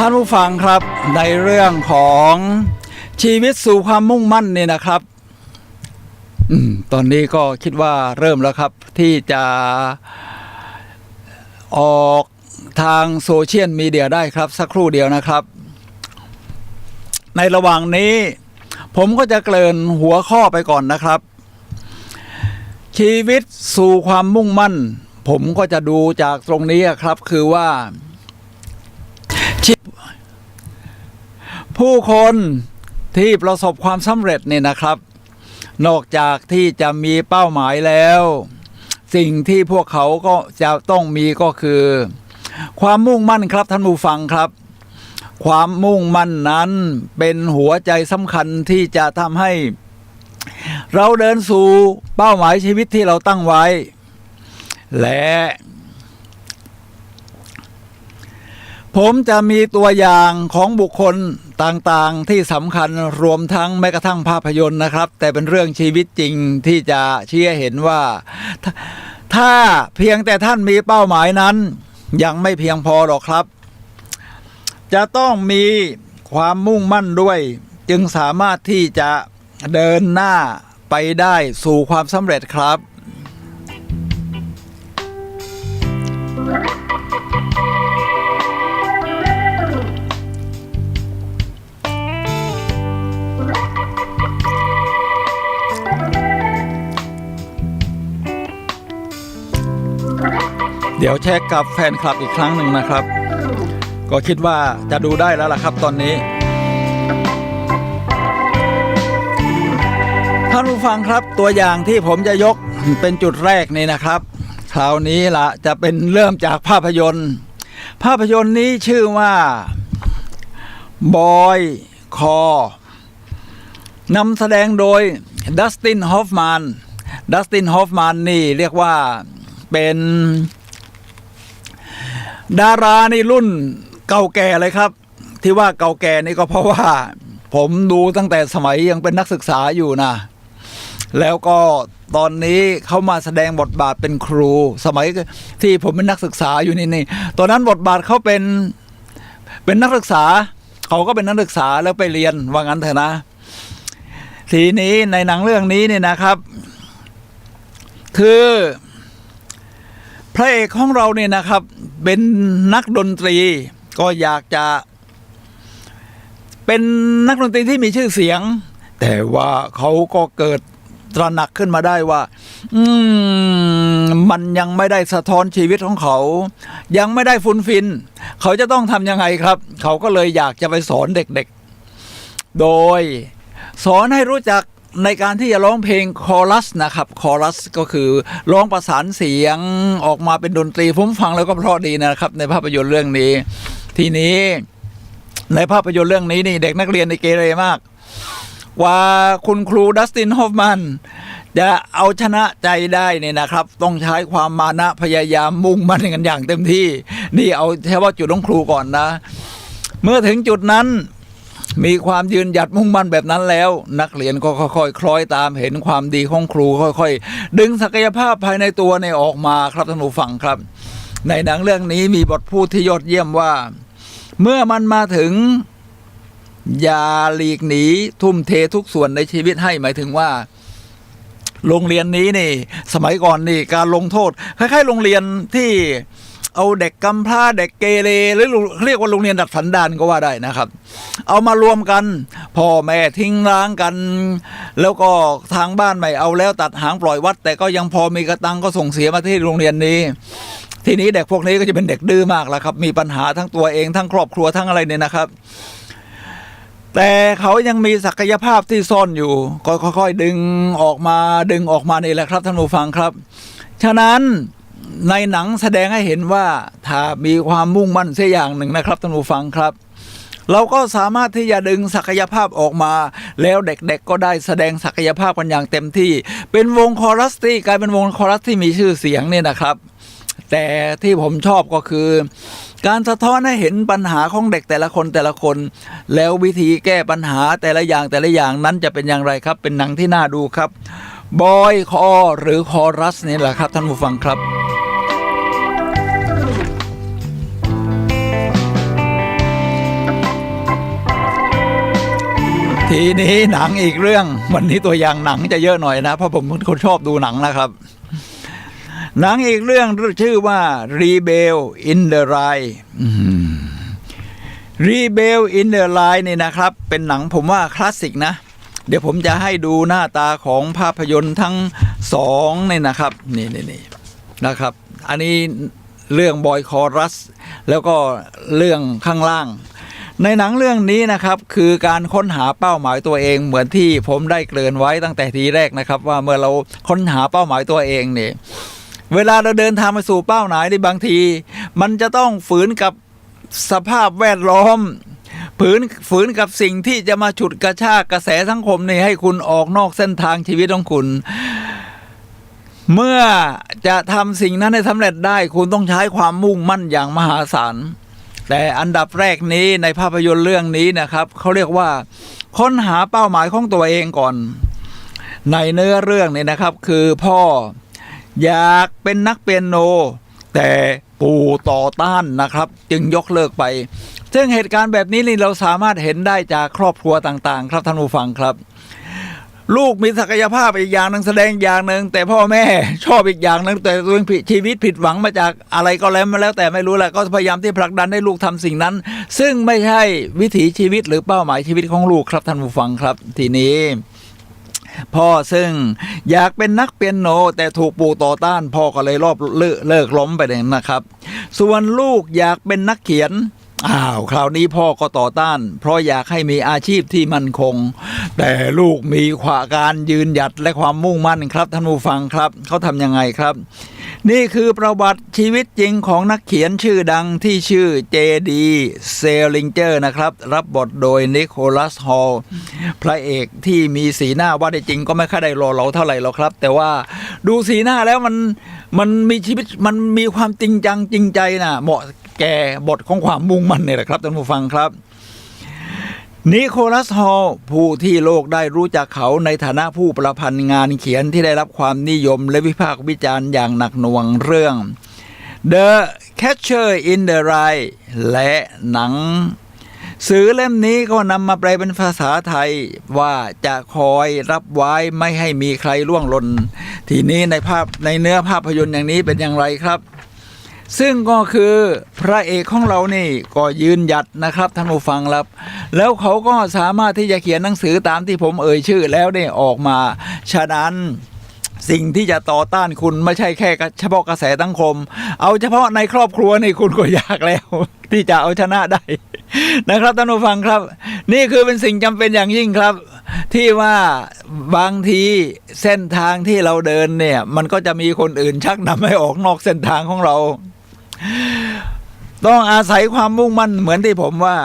านผู้ฟังครับในเรื่องของชีวิตสู่ความมุ่งมั่นนี่นะครับตอนนี้ก็คิดว่าเริ่มแล้วครับที่จะออกทางโซเชียลมีเดียได้ครับสักครู่เดียวนะครับในระหว่างนี้ผมก็จะเกริ่นหัวข้อไปก่อนนะครับชีวิตสู่ความมุ่งมั่นผมก็จะดูจากตรงนี้ครับคือว่าผู้คนที่ประสบความสำเร็จเนี่ยนะครับนอกจากที่จะมีเป้าหมายแล้วสิ่งที่พวกเขาก็จะต้องมีก็คือความมุ่งมั่นครับท่านผู้ฟังครับความมุ่งมั่นนั้นเป็นหัวใจสำคัญที่จะทำให้เราเดินสู่เป้าหมายชีวิตที่เราตั้งไว้และผมจะมีตัวอย่างของบุคคลต่างๆที่สำคัญรวมทั้งแม้กระทั่งภาพยนตร์นะครับแต่เป็นเรื่องชีวิตจริงที่จะชี้ให้เห็นว่าถ้าเพียงแต่ท่านมีเป้าหมายนั้นยังไม่เพียงพอหรอกครับจะต้องมีความมุ่งมั่นด้วยจึงสามารถที่จะเดินหน้าไปได้สู่ความสำเร็จครับเดี๋ยวเช็คกับแฟนคลับอีกครั้งหนึ่งนะครับก็คิดว่าจะดูได้แล้วล่ะครับตอนนี้ท่านผู้ฟังครับตัวอย่างที่ผมจะยกเป็นจุดแรกนี่นะครับคราวนี้ล่ะจะเป็นเริ่มจากภาพยนตร์นี้ชื่อว่าบอยคอนำแสดงโดยดัสตินฮอฟแมนนี่เรียกว่าเป็นดาราในรุ่นเก่าแก่เลยครับที่ว่าเก่าแก่นี่ก็เพราะว่าผมดูตั้งแต่สมัยยังเป็นนักศึกษาอยู่นะแล้วก็ตอนนี้เขามาแสดงบทบาทเป็นครูสมัยที่ผมเป็นนักศึกษาอยู่นี่ตอนนั้นบทบาทเขาเป็นนักศึกษาเขาก็เป็นนักศึกษาแล้วไปเรียนว่างั้นเถอะนะทีนี้ในหนังเรื่องนี้เนี่ยนะครับคือพระเอกของเราเนี่ยนะครับเป็นนักดนตรีก็อยากจะเป็นนักดนตรีที่มีชื่อเสียงแต่ว่าเขาก็เกิดตระหนักขึ้นมาได้ว่ามันยังไม่ได้สะท้อนชีวิตของเขายังไม่ได้ฟุนฟินเขาจะต้องทำยังไงครับเขาก็เลยอยากจะไปสอนเด็กๆโดยสอนให้รู้จักในการที่จะร้องเพลงคอรัสนะครับคอรัสก็คือร้องประสานเสียงออกมาเป็นดนตรีผมฟังแล้วก็เพราะดีนะครับในภาพยนตร์เรื่องนี้ทีนี้ในภาพยนตร์เรื่องนี้นี่เด็กนักเรียนในเกเรมากว่าคุณครูดัสตินฮอฟแมนจะเอาชนะใจได้เนี่ยนะครับต้องใช้ความมานะพยายามมุ่งมั่นกันอย่างเต็มที่นี่เอาแค่ว่าจุดของครูก่อนนะเมื่อถึงจุดนั้นมีความยืนหยัดมุ่งมั่นแบบนั้นแล้วนักเรียนก็ค่อยๆคล้อยตามเห็นความดีของครูค่อยๆดึงศักยภาพภายในตัวในออกมาครับท่านผู้ฟังครับในหนังเรื่องนี้มีบทพูดที่ยอดเยี่ยมว่าเมื่อมันมาถึงอย่าหลีกหนีทุ่มเททุกส่วนในชีวิตให้หมายถึงว่าโรงเรียนนี้นี่สมัยก่อนนี่การลงโทษคล้ายๆโรงเรียนที่เอาเด็กกำพร้าเด็กเกเรหรือเรียกว่าโรงเรียนดัดสันดานก็ว่าได้นะครับเอามารวมกันพ่อแม่ทิ้งร้างกันแล้วก็ทางบ้านไม่เอาแล้วตัดหางปล่อยวัดแต่ก็ยังพอมีกระตังก็ส่งเสียมาที่โรงเรียนนี้ทีนี้เด็กพวกนี้ก็จะเป็นเด็กดื้อมากแล้วครับมีปัญหาทั้งตัวเองทั้งครอบครัวทั้งอะไรเนี่ยนะครับแต่เขายังมีศักยภาพที่ซ่อนอยู่ก็ค่อยๆดึงออกมานี่แหละครับท่านผู้ฟังครับฉะนั้นในหนังแสดงให้เห็นว่าถ้ามีความมุ่งมั่นเสียอย่างหนึ่งนะครับท่านผู้ฟังครับเราก็สามารถที่จะดึงศักยภาพออกมาแล้วเด็กๆก็ได้แสดงศักยภาพกันอย่างเต็มที่เป็นวงคอรัสที่กลายเป็นวงคอรัสที่มีชื่อเสียงเนี่ยนะครับแต่ที่ผมชอบก็คือการสะท้อนให้เห็นปัญหาของเด็กแต่ละคนแล้ววิธีแก้ปัญหาแต่ละอย่างนั้นจะเป็นอย่างไรครับเป็นหนังที่น่าดูครับบอยคอหรือคอรัสนี่แหละครับท่านผู้ฟังครับ ท ทีนี้หนังอีกเรื่องวันนี้ตัวอย่างหนังจะเยอะหน่อยนะเพราะผมเป็นคนชอบดูหนังนะครับหนังอีกเรื่องชื่อว่า Rebel in the Line Rebel in the Line นี่นะครับเป็นหนังผมว่าคลาสสิกนะเดี๋ยวผมจะให้ดูหน้าตาของภาพยนตร์ทั้งสองนี่นะครับนี่นะครับอันนี้เรื่องบอยคอรัสแล้วก็เรื่องข้างล่างในหนังเรื่องนี้นะครับคือการค้นหาเป้าหมายตัวเองเหมือนที่ผมได้เกริ่นไว้ตั้งแต่ทีแรกนะครับว่าเมื่อเราค้นหาเป้าหมายตัวเองเนี่ยเวลาเราเดินทางไปสู่เป้าหมายในบางทีมันจะต้องฝืนกับสภาพแวดล้อมฝืนกับสิ่งที่จะมาฉุดกระชากกระแสสังคมนี่ให้คุณออกนอกเส้นทางชีวิตของคุณเมื่อจะทำสิ่งนั้นให้สำเร็จได้คุณต้องใช้ความมุ่งมั่นอย่างมหาศาลแต่อันดับแรกนี้ในภาพยนตร์เรื่องนี้นะครับเขาเรียกว่าค้นหาเป้าหมายของตัวเองก่อนในเนื้อเรื่องนี่นะครับคือพ่ออยากเป็นนักเปียโนแต่ปู่ต่อต้านนะครับจึงยกเลิกไปซึ่งเหตุการณ์แบบนี้นี่เราสามารถเห็นได้จากครอบครัวต่างๆครับท่านผู้ฟังครับลูกมีศักยภาพอีกอย่างหนึ่งแสดงอย่างหนึ่งแต่พ่อแม่ชอบอีกอย่างหนึ่งแต่ตัวเองชีวิตผิดหวังมาจากอะไรก็แล้วแต่ไม่รู้แหละก็พยายามที่ผลักดันให้ลูกทำสิ่งนั้นซึ่งไม่ใช่วิถีชีวิตหรือเป้าหมายชีวิตของลูกครับท่านผู้ฟังครับทีนี้พ่อซึ่งอยากเป็นนักเปียโนแต่ถูกปู่ต่อต้านพ่อก็เลยเลิกล้มไปเลยนะครับส่วนลูกอยากเป็นนักเขียนคราวนี้พ่อก็ต่อต้านเพราะอยากให้มีอาชีพที่มั่นคงแต่ลูกมีการยืนหยัดและความมุ่งมั่นครับท่านผู้ฟังครับเขาทำยังไงครับนี่คือประวัติชีวิตจริงของนักเขียนชื่อดังที่ชื่อเจดีเซลิงเจอร์นะครับรับบทโดยนิโคลัสฮอลพระเอกที่มีสีหน้าว่าได้จริงก็ไม่ค่อยได้หล่อเหลาเท่าไหร่หรอกครับแต่ว่าดูสีหน้าแล้วมันมีชีวิตมันมีความจริงจังจริงใจนะเหมาะแก่บทของความมุ่งมั่นเนี่ยแหละครับท่านผู้ฟังครับนิโคลัสฮอลผู้ที่โลกได้รู้จักเขาในฐานะผู้ประพันธ์งานเขียนที่ได้รับความนิยมและวิพากษ์วิจารณ์อย่างหนักหน่วงเรื่อง The Catcher in the Rye และหนังสื่อเล่มนี้ก็นำมาแปลเป็นภาษาไทยว่าจะคอยรับไว้ไม่ให้มีใครล่วงหล่นทีนี้ในเนื้อภาพยนตร์อย่างนี้เป็นอย่างไรครับซึ่งก็คือพระเอกของเรานี่ก็ยืนหยัดนะครับท่านผู้ฟังครับแล้วเขาก็สามารถที่จะเขียนหนังสือตามที่ผมเอ่ยชื่อแล้วเนี่ยออกมาฉะนั้นสิ่งที่จะต่อต้านคุณไม่ใช่แค่เฉพาะกระแสสังคมเอาเฉพาะในครอบครัวนี่คุณก็ยากแล้วที่จะเอาชนะได้นะครับท่านผู้ฟังครับนี่คือเป็นสิ่งจำเป็นอย่างยิ่งครับที่ว่าบางทีเส้นทางที่เราเดินเนี่ยมันก็จะมีคนอื่นชักนำให้ออกนอกเส้นทางของเราต้องอาศัยความมุ่งมั่นเหมือนที่ผมว่า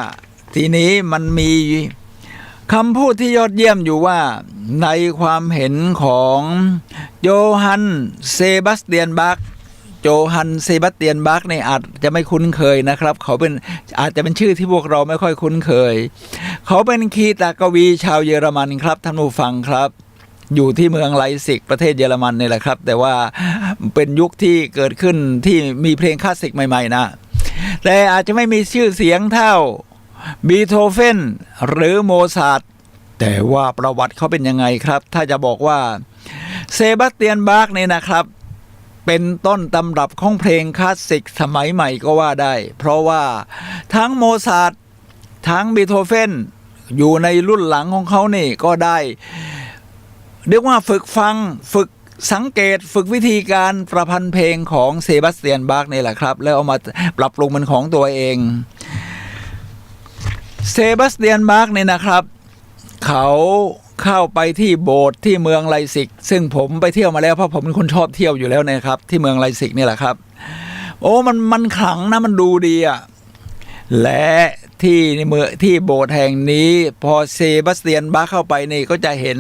ทีนี้มันมีคำพูดที่ยอดเยี่ยมอยู่ว่าในความเห็นของโยฮันเซบาสเตียนบาร์กเนี่ยอาจจะไม่คุ้นเคยนะครับเขาอาจจะเป็นชื่อที่พวกเราไม่ค่อยคุ้นเคยเขาเป็นคีตกวีชาวเยอรมันครับท่านผู้ฟังครับอยู่ที่เมืองไลป์ซิกประเทศเยอรมันนี่แหละครับแต่ว่าเป็นยุคที่เกิดขึ้นที่มีเพลงคลาสสิกใหม่ๆนะแต่อาจจะไม่มีชื่อเสียงเท่าบีโธเฟนหรือโมซาร์ทแต่ว่าประวัติเขาเป็นยังไงครับถ้าจะบอกว่าเซบาสเตียนบาร์กนี่นะครับเป็นต้นตำรับของเพลงคลาสสิกสมัยใหม่ก็ว่าได้เพราะว่าทั้งโมซาร์ททั้งบีโธเฟนอยู่ในรุ่นหลังของเขานี่ก็ได้เรียกว่าฝึกฟังฝึกสังเกตฝึกวิธีการประพันธ์เพลงของเซบาสเตียนบาร์กนี่แหละครับแล้วเอามาปรับปรุงเป็นของตัวเองเซบาสเตียนบาร์กนี่นะครับเขาเข้าไปที่โบสถ์ที่เมืองไลป์ซิกซึ่งผมไปเที่ยวมาแล้วเพราะผมเป็นคนชอบเที่ยวอยู่แล้วนะครับที่เมืองไลป์ซิกนี่แหละครับโอ้มันขลังนะมันดูดีอ่ะและที่โบสถ์แห่งนี้พอเซบาสเตียนบาร์กเข้าไปนี่ก็จะเห็น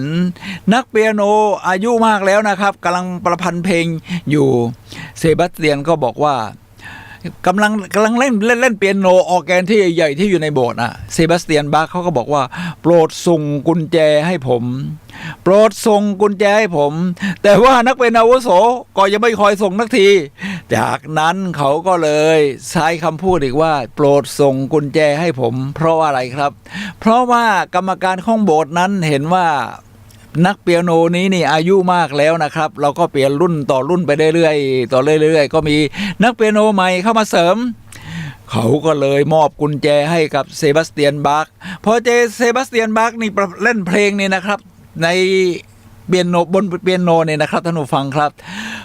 นักเปียโนอายุมากแล้วนะครับกำลังประพันธ์เพลงอยู่เซบาสเตียนก็บอกว่า กำลังเล่นเปียโนออร์แกนที่ใหญ่ๆที่อยู่ในโบสถ์เซบาสเตียนบาคเขาก็บอกว่าโปรดส่งกุญแจให้ผมโปรดส่งกุญแจให้ผมแต่ว่านักเป็นอาวุโสก็ยังไม่คอยส่งนักทีจากนั้นเขาก็เลยใช้คำพูดอีกว่าโปรดส่งกุญแจให้ผมเพราะว่าอะไรครับเพราะว่ากรรมการของโบสถ์นั้นเห็นว่านักเปียโนนี้นี่อายุมากแล้วนะครับเราก็เปลี่ยนรุ่นต่อรุ่นไปเรื่อยๆต่อเรื่อยๆก็มีนักเปียโนใหม่เข้ามาเสริมเขาก็เลยมอบกุญแจให้กับเซบาสเตียนบาคพอเซบาสเตียนบาคนี่เล่นเพลงนี่นะครับในเปียโนบนเปียโนเนี่ยนะครับท่านผู้ฟังครับ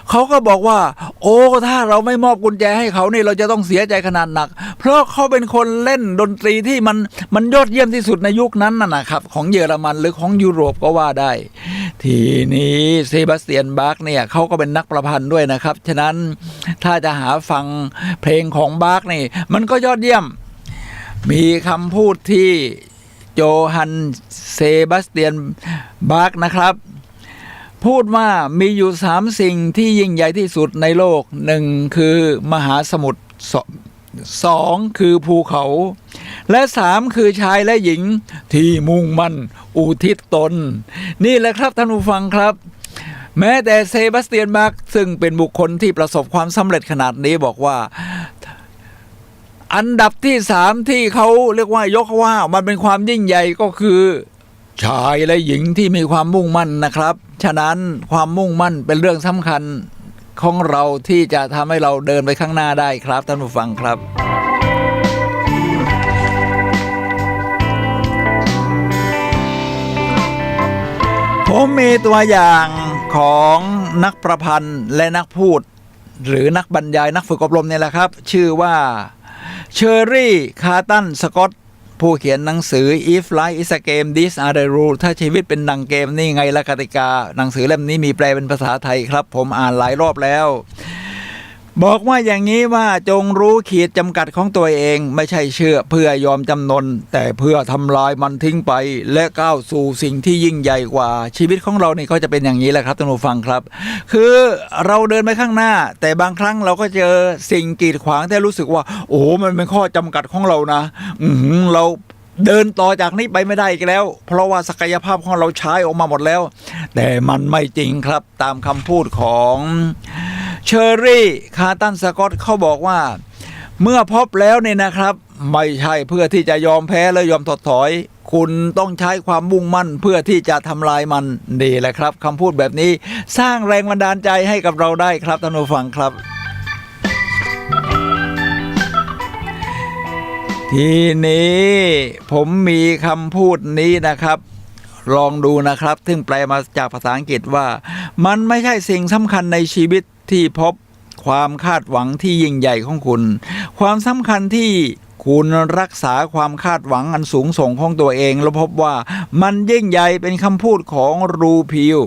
เขาก็บอกว่าโอ้ถ้าเราไม่มอบกุญแจให้เขานี่เราจะต้องเสียใจขนาดหนักเพราะเขาเป็นคนเล่นดนตรีที่มันยอดเยี่ยมที่สุดในยุคนั้นนะครับของเยอรมันหรือของยุโรปก็ว่าได้ทีนี้เซบาสเตียนบาคเนี่ยเขาก็เป็นนักประพันธ์ด้วยนะครับฉะนั้นถ้าจะหาฟังเพลงของบาคนี่มันก็ยอดเยี่ยมมีคำพูดที่โจฮันเซบาสเตียนบาคนะครับพูดว่ามีอยู่3สิ่งที่ยิ่งใหญ่ที่สุดในโลก1คือมหาสมุทร2คือภูเขาและ3คือชายและหญิงที่มุ่งมั่นอุทิศตนนี่แหละครับท่านผู้ฟังครับแม้แต่เซบาสเตียนบาคซึ่งเป็นบุคคลที่ประสบความสำเร็จขนาดนี้บอกว่าอันดับที่3ที่เขาเรียกว่ายกว่ามันเป็นความยิ่งใหญ่ก็คือชายและหญิงที่มีความมุ่งมั่นนะครับฉะนั้นความมุ่งมั่นเป็นเรื่องสำคัญของเราที่จะทำให้เราเดินไปข้างหน้าได้ครับท่านผู้ฟังครับผมมีตัวอย่างของนักประพันธ์และนักพูดหรือนักบรรยายนักฝึกอบรมเนี่ยแหละครับชื่อว่าเชอร์รี่คาร์ตันสกอตผู้เขียนหนังสือ If Life is a Game These Are the Rules ถ้าชีวิตเป็นหนังเกมนี่ไงละกติกาหนังสือเล่มนี้มีแปลเป็นภาษาไทยครับผมอ่านหลายรอบแล้วบอกว่าอย่างนี้ว่าจงรู้ขีดจำกัดของตัวเองไม่ใช่เชื่อเพื่อยอมจำนนแต่เพื่อทำลายมันทิ้งไปและก้าวสู่สิ่งที่ยิ่งใหญ่กว่าชีวิตของเรานี่ก็จะเป็นอย่างนี้แหละครับท่านผู้ฟังครับคือเราเดินไปข้างหน้าแต่บางครั้งเราก็เจอสิ่งกีดขวางที่รู้สึกว่าโอ้มันเป็นข้อจำกัดของเรานะเราเดินต่อจากนี้ไปไม่ได้อีกแล้วเพราะว่าศักยภาพของเราใช้ออกมาหมดแล้วแต่มันไม่จริงครับตามคำพูดของเชอร์รี่คาร์ตันสกอตเขาบอกว่าเมื่อพบแล้วเนี่ยนะครับไม่ใช่เพื่อที่จะยอมแพ้และยอมถดถอยคุณต้องใช้ความมุ่งมั่นเพื่อที่จะทำลายมันดีแหละครับคำพูดแบบนี้สร้างแรงบันดาลใจให้กับเราได้ครับท่านผู้ฟังครับทีนี้ผมมีคำพูดนี้นะครับลองดูนะครับซึ่งแปลมาจากภาษาอังกฤษว่ามันไม่ใช่สิ่งสำคัญในชีวิตที่พบความคาดหวังที่ยิ่งใหญ่ของคุณความสำคัญที่คุณรักษาความคาดหวังอันสูงส่งของตัวเองแล้วพบว่ามันยิ่งใหญ่เป็นคำพูดของรูพิว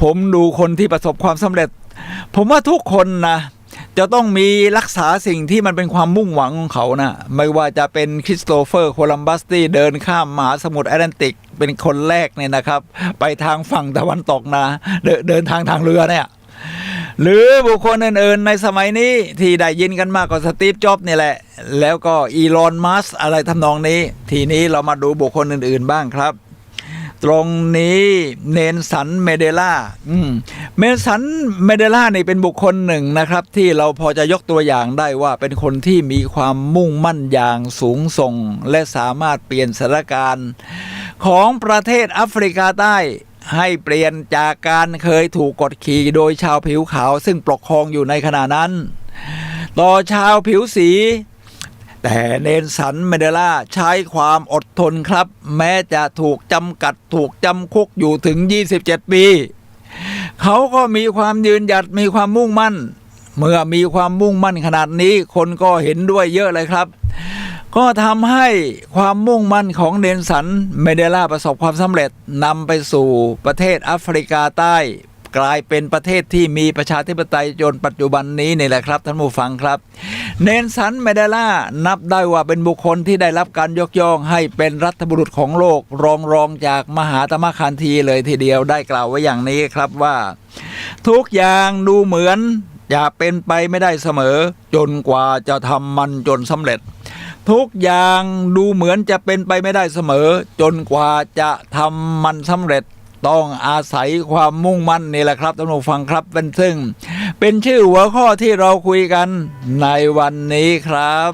ผมดูคนที่ประสบความสำเร็จผมว่าทุกคนนะจะต้องมีรักษาสิ่งที่มันเป็นความมุ่งหวังของเขานะไม่ว่าจะเป็นคริสโตเฟอร์โคลัมบัสที่เดินข้ามมหาสมุทรแอตแลนติกเป็นคนแรกเนี่ยนะครับไปทางฝั่งตะวันตกนะเดินทางเรือเนี่ยหรือบุคคลอื่นๆในสมัยนี้ที่ได้ยินกันมากกว่าสตีฟจ็อบส์นี่แหละแล้วก็อีลอนมัสก์อะไรทำนองนี้ทีนี้เรามาดูบุคคลอื่นๆบ้างครับตรงนี้เนลสันเมเดล่าเนลสันเมเดล่านี่เป็นบุคคลหนึ่งนะครับที่เราพอจะยกตัวอย่างได้ว่าเป็นคนที่มีความมุ่งมั่นอย่างสูงส่งและสามารถเปลี่ยนสถานการณ์ของประเทศแอฟริกาใต้ให้เปลี่ยนจากการเคยถูกกดขี่โดยชาวผิวขาวซึ่งปกครองอยู่ในขณะนั้นต่อชาวผิวสีแต่เนลสันเมเดล่าใช้ความอดทนครับแม้จะถูกจำกัดถูกจำคุกอยู่ถึง27 ปีเขาก็มีความยืนหยัดมีความมุ่งมั่นเมื่อมีความมุ่งมั่นขนาดนี้คนก็เห็นด้วยเยอะเลยครับก็ทำให้ความมุ่งมั่นของเนลสันเมเดล่าประสบความสำเร็จนำไปสู่ประเทศแอฟริกาใต้กลายเป็นประเทศที่มีประชาธิปไตยจนปัจจุบันนี้นี่แหละครับท่านผู้ฟังครับเนลสันเมเดล่านับได้ว่าเป็นบุคคลที่ได้รับการยกย่องให้เป็นรัฐบุรุษของโลกรองจากมหาตมะคันธีเลยทีเดียวได้กล่าวไว้อย่างนี้ครับว่าทุกอย่างดูเหมือน จะเป็นไปไม่ได้เสมอจนกว่าจะทำมันจนสำเร็จทุกอย่างดูเหมือนจะเป็นไปไม่ได้เสมอจนกว่าจะทำมันสำเร็จต้องอาศัยความมุ่งมั่นนี่แหละครับท่านผู้ฟังครับเป็นชื่อหัวข้อที่เราคุยกันในวันนี้ครับ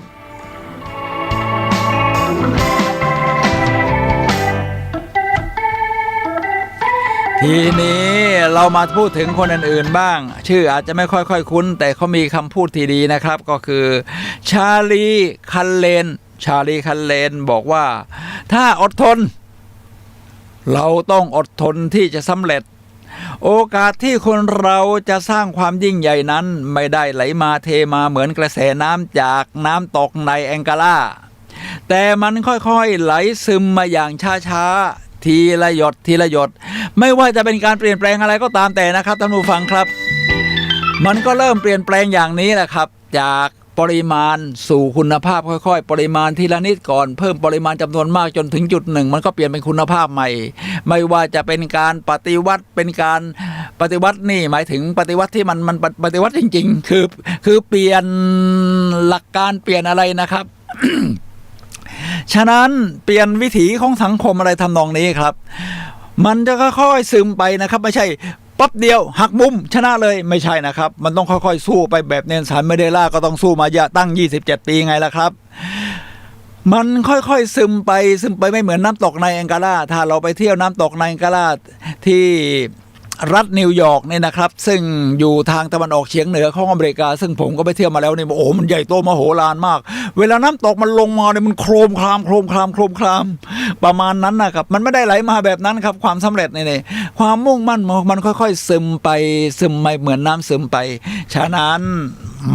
ทีนี้เรามาพูดถึงคนอื่นๆบ้างชื่ออาจจะไม่ค่อยคุ้นแต่เขามีคำพูดที่ดีนะครับก็คือชาลีคันเลนบอกว่าถ้าอดทนเราต้องอดทนที่จะสำเร็จโอกาสที่คนเราจะสร้างความยิ่งใหญ่นั้นไม่ได้ไหลมาเทมาเหมือนกระแสน้ำจากน้ำตกในแองการาแต่มันค่อยๆไหลซึมมาอย่างช้าๆทีละหยดไม่ว่าจะเป็นการเปลี่ยนแปลงอะไรก็ตามแต่นะครับท่านผู้ฟังครับมันก็เริ่มเปลี่ยนแปลงอย่างนี้แหละครับจากปริมาณสู่คุณภาพค่อยๆปริมาณทีละนิดก่อนเพิ่มปริมาณจำนวนมากจนถึงจุดหนึ่งมันก็เปลี่ยนเป็นคุณภาพใหม่ไม่ว่าจะเป็นการปฏิวัติเป็นการปฏิวัตินี่หมายถึงปฏิวัติที่มันปฏิวัติจริงๆคือเปลี่ยนหลักการเปลี่ยนอะไรนะครับ ฉะนั้นเปลี่ยนวิถีของสังคมอะไรทำนองนี้ครับมันจะค่อยๆซึมไปนะครับไม่ใช่ปั๊บเดียวหักมุมชนะเลยไม่ใช่นะครับมันต้องค่อยๆสู้ไปแบบเนลสันเมเดลาก็ต้องสู้มาตั้ง27ปีไงล่ะครับมันค่อยๆซึมไปไม่เหมือนน้ำตกในแองการาถ้าเราไปเที่ยวน้ำตกในแองการาที่รัฐนิวยอร์กเนี่ยนะครับซึ่งอยู่ทางตะวันออกเฉียงเหนือของอเมริกาซึ่งผมก็ไปเที่ยวมาแล้วนี่โอ้มันใหญ่โตมโหฬารมากเวลาน้ำตกมันลงมาเนี่ยมันโครมครามประมาณนั้นนะครับมันไม่ได้ไหลมาแบบนั้นครับความสำเร็จนี่ความมุ่งมั่นมันค่อยๆซึมไปเหมือนน้ำซึมไปฉะนั้น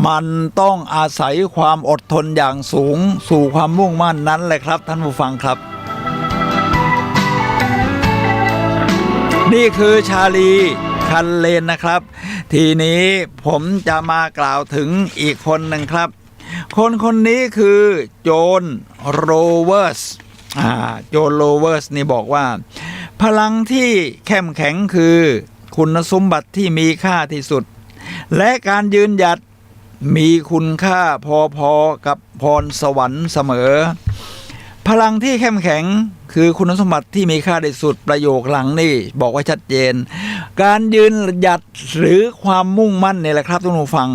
มันต้องอาศัยความอดทนอย่างสูงสู่ความมุ่งมั่นนั้นแหละครับท่านผู้ฟังครับนี่คือชาลีคันเลนนะครับทีนี้ผมจะมากล่าวถึงอีกคนหนึ่งครับคนนี้คือโจนโรเวอร์สโจนโรเวอร์สนี่บอกว่าพลังที่เข้มแข็งคือคุณสมบัติที่มีค่าที่สุดและการยืนหยัดมีคุณค่าพอๆกับพรสวรรค์เสมอพลังที่เข้มแข็งคือคุณสมบัติที่มีค่าที่สุดประโยคหลังนี่บอกไว้ชัดเจนการยืนหยัดหรือความมุ่งมั่นนี่แหละครับทุกผู้ฟัง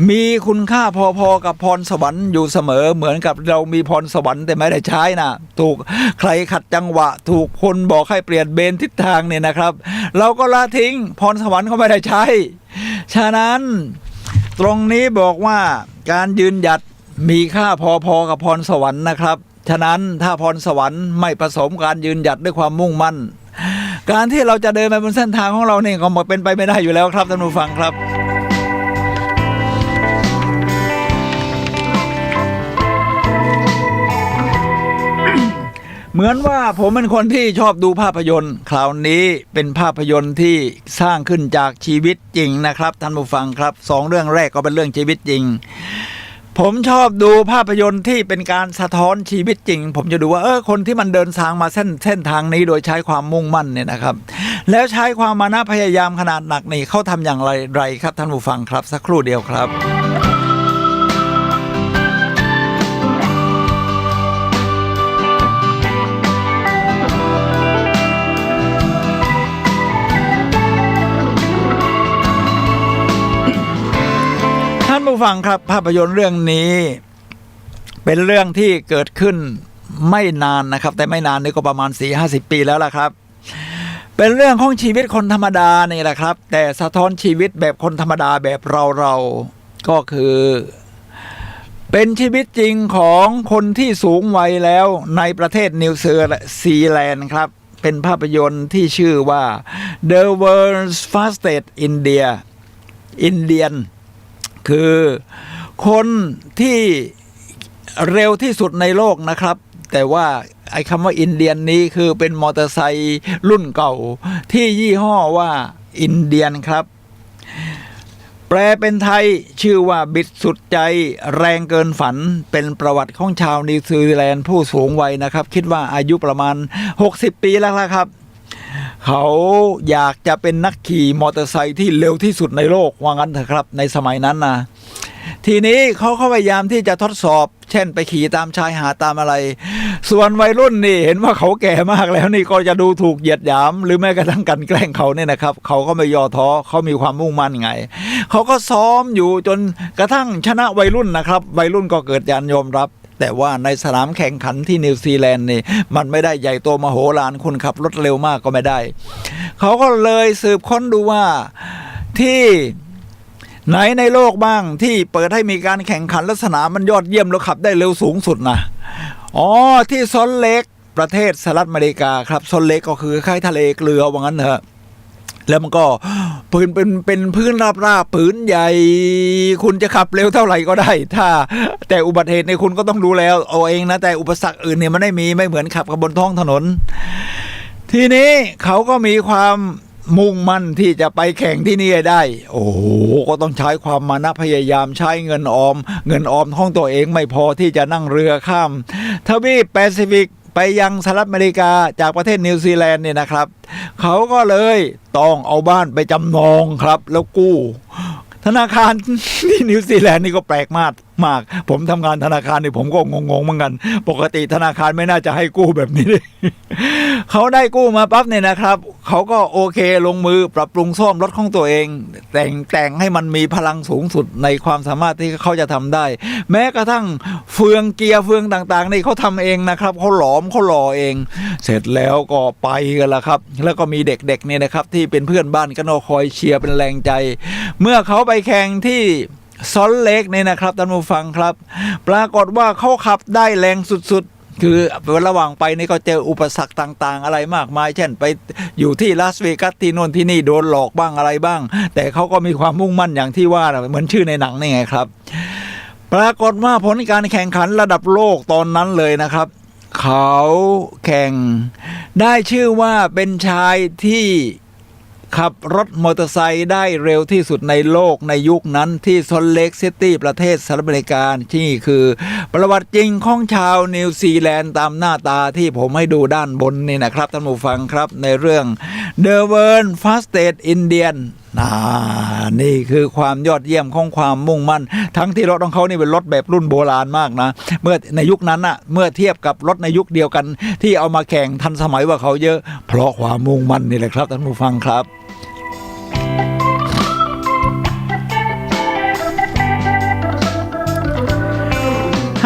มีคุณค่าพอๆกับพรสวรรค์อยู่เสมอเหมือนกับเรามีพรสวรรค์แต่ไม่ได้ใช้นะถูกใครขัดจังหวะถูกคนบอกให้เปลี่ยนเบนทิศทางเนี่ยนะครับเราก็ละทิ้งพรสวรรค์ก็ไม่ได้ใช้ฉะนั้นตรงนี้บอกว่าการยืนหยัดมีค่าพอๆกับพรสวรรค์นะครับฉะนั้นถ้าพรสวรรค์ไม่ผสมการยืนหยัดด้วยความมุ่งมั่นการที่เราจะเดินไปบนเส้นทางของเราเนี่ยก็เป็นไปไม่ได้อยู่แล้วครับท่านผู้ฟังครับเหมือนว่าผมเป็นคนที่ชอบดูภาพยนตร์คราวนี้เป็นภาพยนตร์ที่สร้างขึ้นจากชีวิตจริงนะครับท่านผู้ฟังครับ2เรื่องแรกก็เป็นเรื่องชีวิตจริงผมชอบดูภาพยนตร์ที่เป็นการสะท้อนชีวิตจริงผมจะดูว่าคนที่มันเดินทางมาเส้นทางนี้โดยใช้ความมุ่งมั่นเนี่ยนะครับแล้วใช้ความมานะพยายามขนาดหนักนี่เขาทำอย่างไรครับท่านผู้ฟังครับสักครู่เดียวครับท่านผู้ฟังครับภาพยนตร์เรื่องนี้เป็นเรื่องที่เกิดขึ้นไม่นานนะครับแต่ไม่นานนี่ก็ประมาณ 4-50 ปีแล้วล่ะครับเป็นเรื่องของชีวิตคนธรรมดานี่แหละครับแต่สะท้อนชีวิตแบบคนธรรมดาแบบเราก็คือเป็นชีวิตจริงของคนที่สูงวัยแล้วในประเทศนิวซีแลนด์ครับเป็นภาพยนตร์ที่ชื่อว่า The World's Fastest Indianคือคนที่เร็วที่สุดในโลกนะครับแต่ว่าไอ้คำว่าอินเดียนนี้คือเป็นมอเตอร์ไซค์รุ่นเก่าที่ยี่ห้อว่าอินเดียนครับแปลเป็นไทยชื่อว่าบิดสุดใจแรงเกินฝันเป็นประวัติของชาวนิวซีแลนด์ผู้สูงวัยนะครับคิดว่าอายุประมาณ60 ปีแล้วครับ เขาอยากจะเป็นนักขี่มอเตอร์ไซค์ที่เร็วที่สุดในโลกว่างั้นเถอะครับในสมัยนั้นนะทีนี้เขาพยายามที่จะทดสอบ เช่นไปขี่ตามชายหาดตามอะไรส่วนวัยรุ่นนี่เห็นว่าเขาแก่มากแล้วนี่ก็จะดูถูกเหยียดหยามหรือแม้กระทั่งกันแกล้งเขาเนี่ยนะครับเขาก็ไม่ย่อท้อเขามีความมุ่งมั่นไงเขาก็ซ้อมอยู่จนกระทั่งชนะวัยรุ่นนะครับวัยรุ่นก็เกิดการยอมรับแต่ว่าในสนามแข่งขันที่นิวซีแลนด์นี่มันไม่ได้ใหญ่โตมโหฬารคุณขับรถเร็วมากก็ไม่ได้เขาก็เลยสืบค้นดูว่าที่ไหนในโลกบ้างที่เปิดให้มีการแข่งขันลักษณะมันยอดเยี่ยมแล้วขับได้เร็วสูงสุดนะที่ซอลต์เลคประเทศสหรัฐอเมริกาครับซอลต์เลคก็คือคล้ายทะเลเกลือว่างั้นเถอะแล้วมันก็พื้นเป็นพื้นราบผืนใหญ่คุณจะขับเร็วเท่าไหร่ก็ได้ถ้าแต่อุบัติเหตุในคุณก็ต้องดูแล้วเอาเองนะแต่อุปสรรคอื่นเนี่ยมันไม่เหมือนขับบนท้องถนนทีนี้เขาก็มีความมุ่งมั่นที่จะไปแข่งที่นี่ได้โอ้โหก็ต้องใช้ความมานะพยายามใช้เงินออมของตัวเองไม่พอที่จะนั่งเรือข้ามทวีปแปซิฟิกไปยังสหรัฐอเมริกาจากประเทศนิวซีแลนด์เนี่ยนะครับเขาก็เลยต้องเอาบ้านไปจำนองครับแล้วกู้ธนาคารที่นิวซีแลนด์นี่ก็แปลกมากผมทำงานธนาคารนี่ผมก็งงเหมือนกันปกติธนาคารไม่น่าจะให้กู้แบบนี้เลย เขาได้กู้มาปั๊บเนี่ยนะครับเขาก็โอเคลงมือปรับปรุงซ่อมรถของตัวเองแต่งให้มันมีพลังสูงสุดในความสามารถที่เขาจะทำได้แม้กระทั่งเฟืองเกียร์เฟืองต่างๆนี่เขาทำเองนะครับเขาหลอมเขาหล่อเองเสร็จแล้วก็ไปกันละครับแล้วก็มีเด็กๆเนี่ยนะครับที่เป็นเพื่อนบ้านก็คอยเชียร์เป็นแรงใจเมื่อเขาไปแข่งที่ซอลต์เลคเนี่ยนะครับท่านผู้ฟังครับปรากฏว่าเขาขับได้แรงสุดๆคือระหว่างไปนี่ก็เจออุปสรรคต่างๆอะไรมากมายเช่นไปอยู่ที่ลาสเวกัสที่โน่นที่นี่โดนหลอกบ้างอะไรบ้างแต่เขาก็มีความมุ่งมั่นอย่างที่ว่าเหมือนชื่อในหนังนี่ไงครับปรากฏว่าผลการแข่งขันระดับโลกตอนนั้นเลยนะครับเขาแข่งได้ชื่อว่าเป็นชายที่ขับรถมอเตอร์ไซค์ได้เร็วที่สุดในโลกในยุคนั้นที่ซอลต์เลคซิตี้ประเทศสหรัฐอเมริกาที่คือประวัติจริงของชาวนิวซีแลนด์ตามหน้าตาที่ผมให้ดูด้านบนนี่นะครับท่านผู้ฟังครับในเรื่อง The World Fastest Indian นี่คือความยอดเยี่ยมของความมุ่งมั่นทั้งที่รถของเขานี่เป็นรถแบบรุ่นโบราณมากนะเมื่อในยุคนั้นน่ะเมื่อเทียบกับรถในยุคเดียวกันที่เอามาแข่งทันสมัยว่าเขาเยอะเพราะความมุ่งมั่นนี่แหละครับท่านผู้ฟังครับ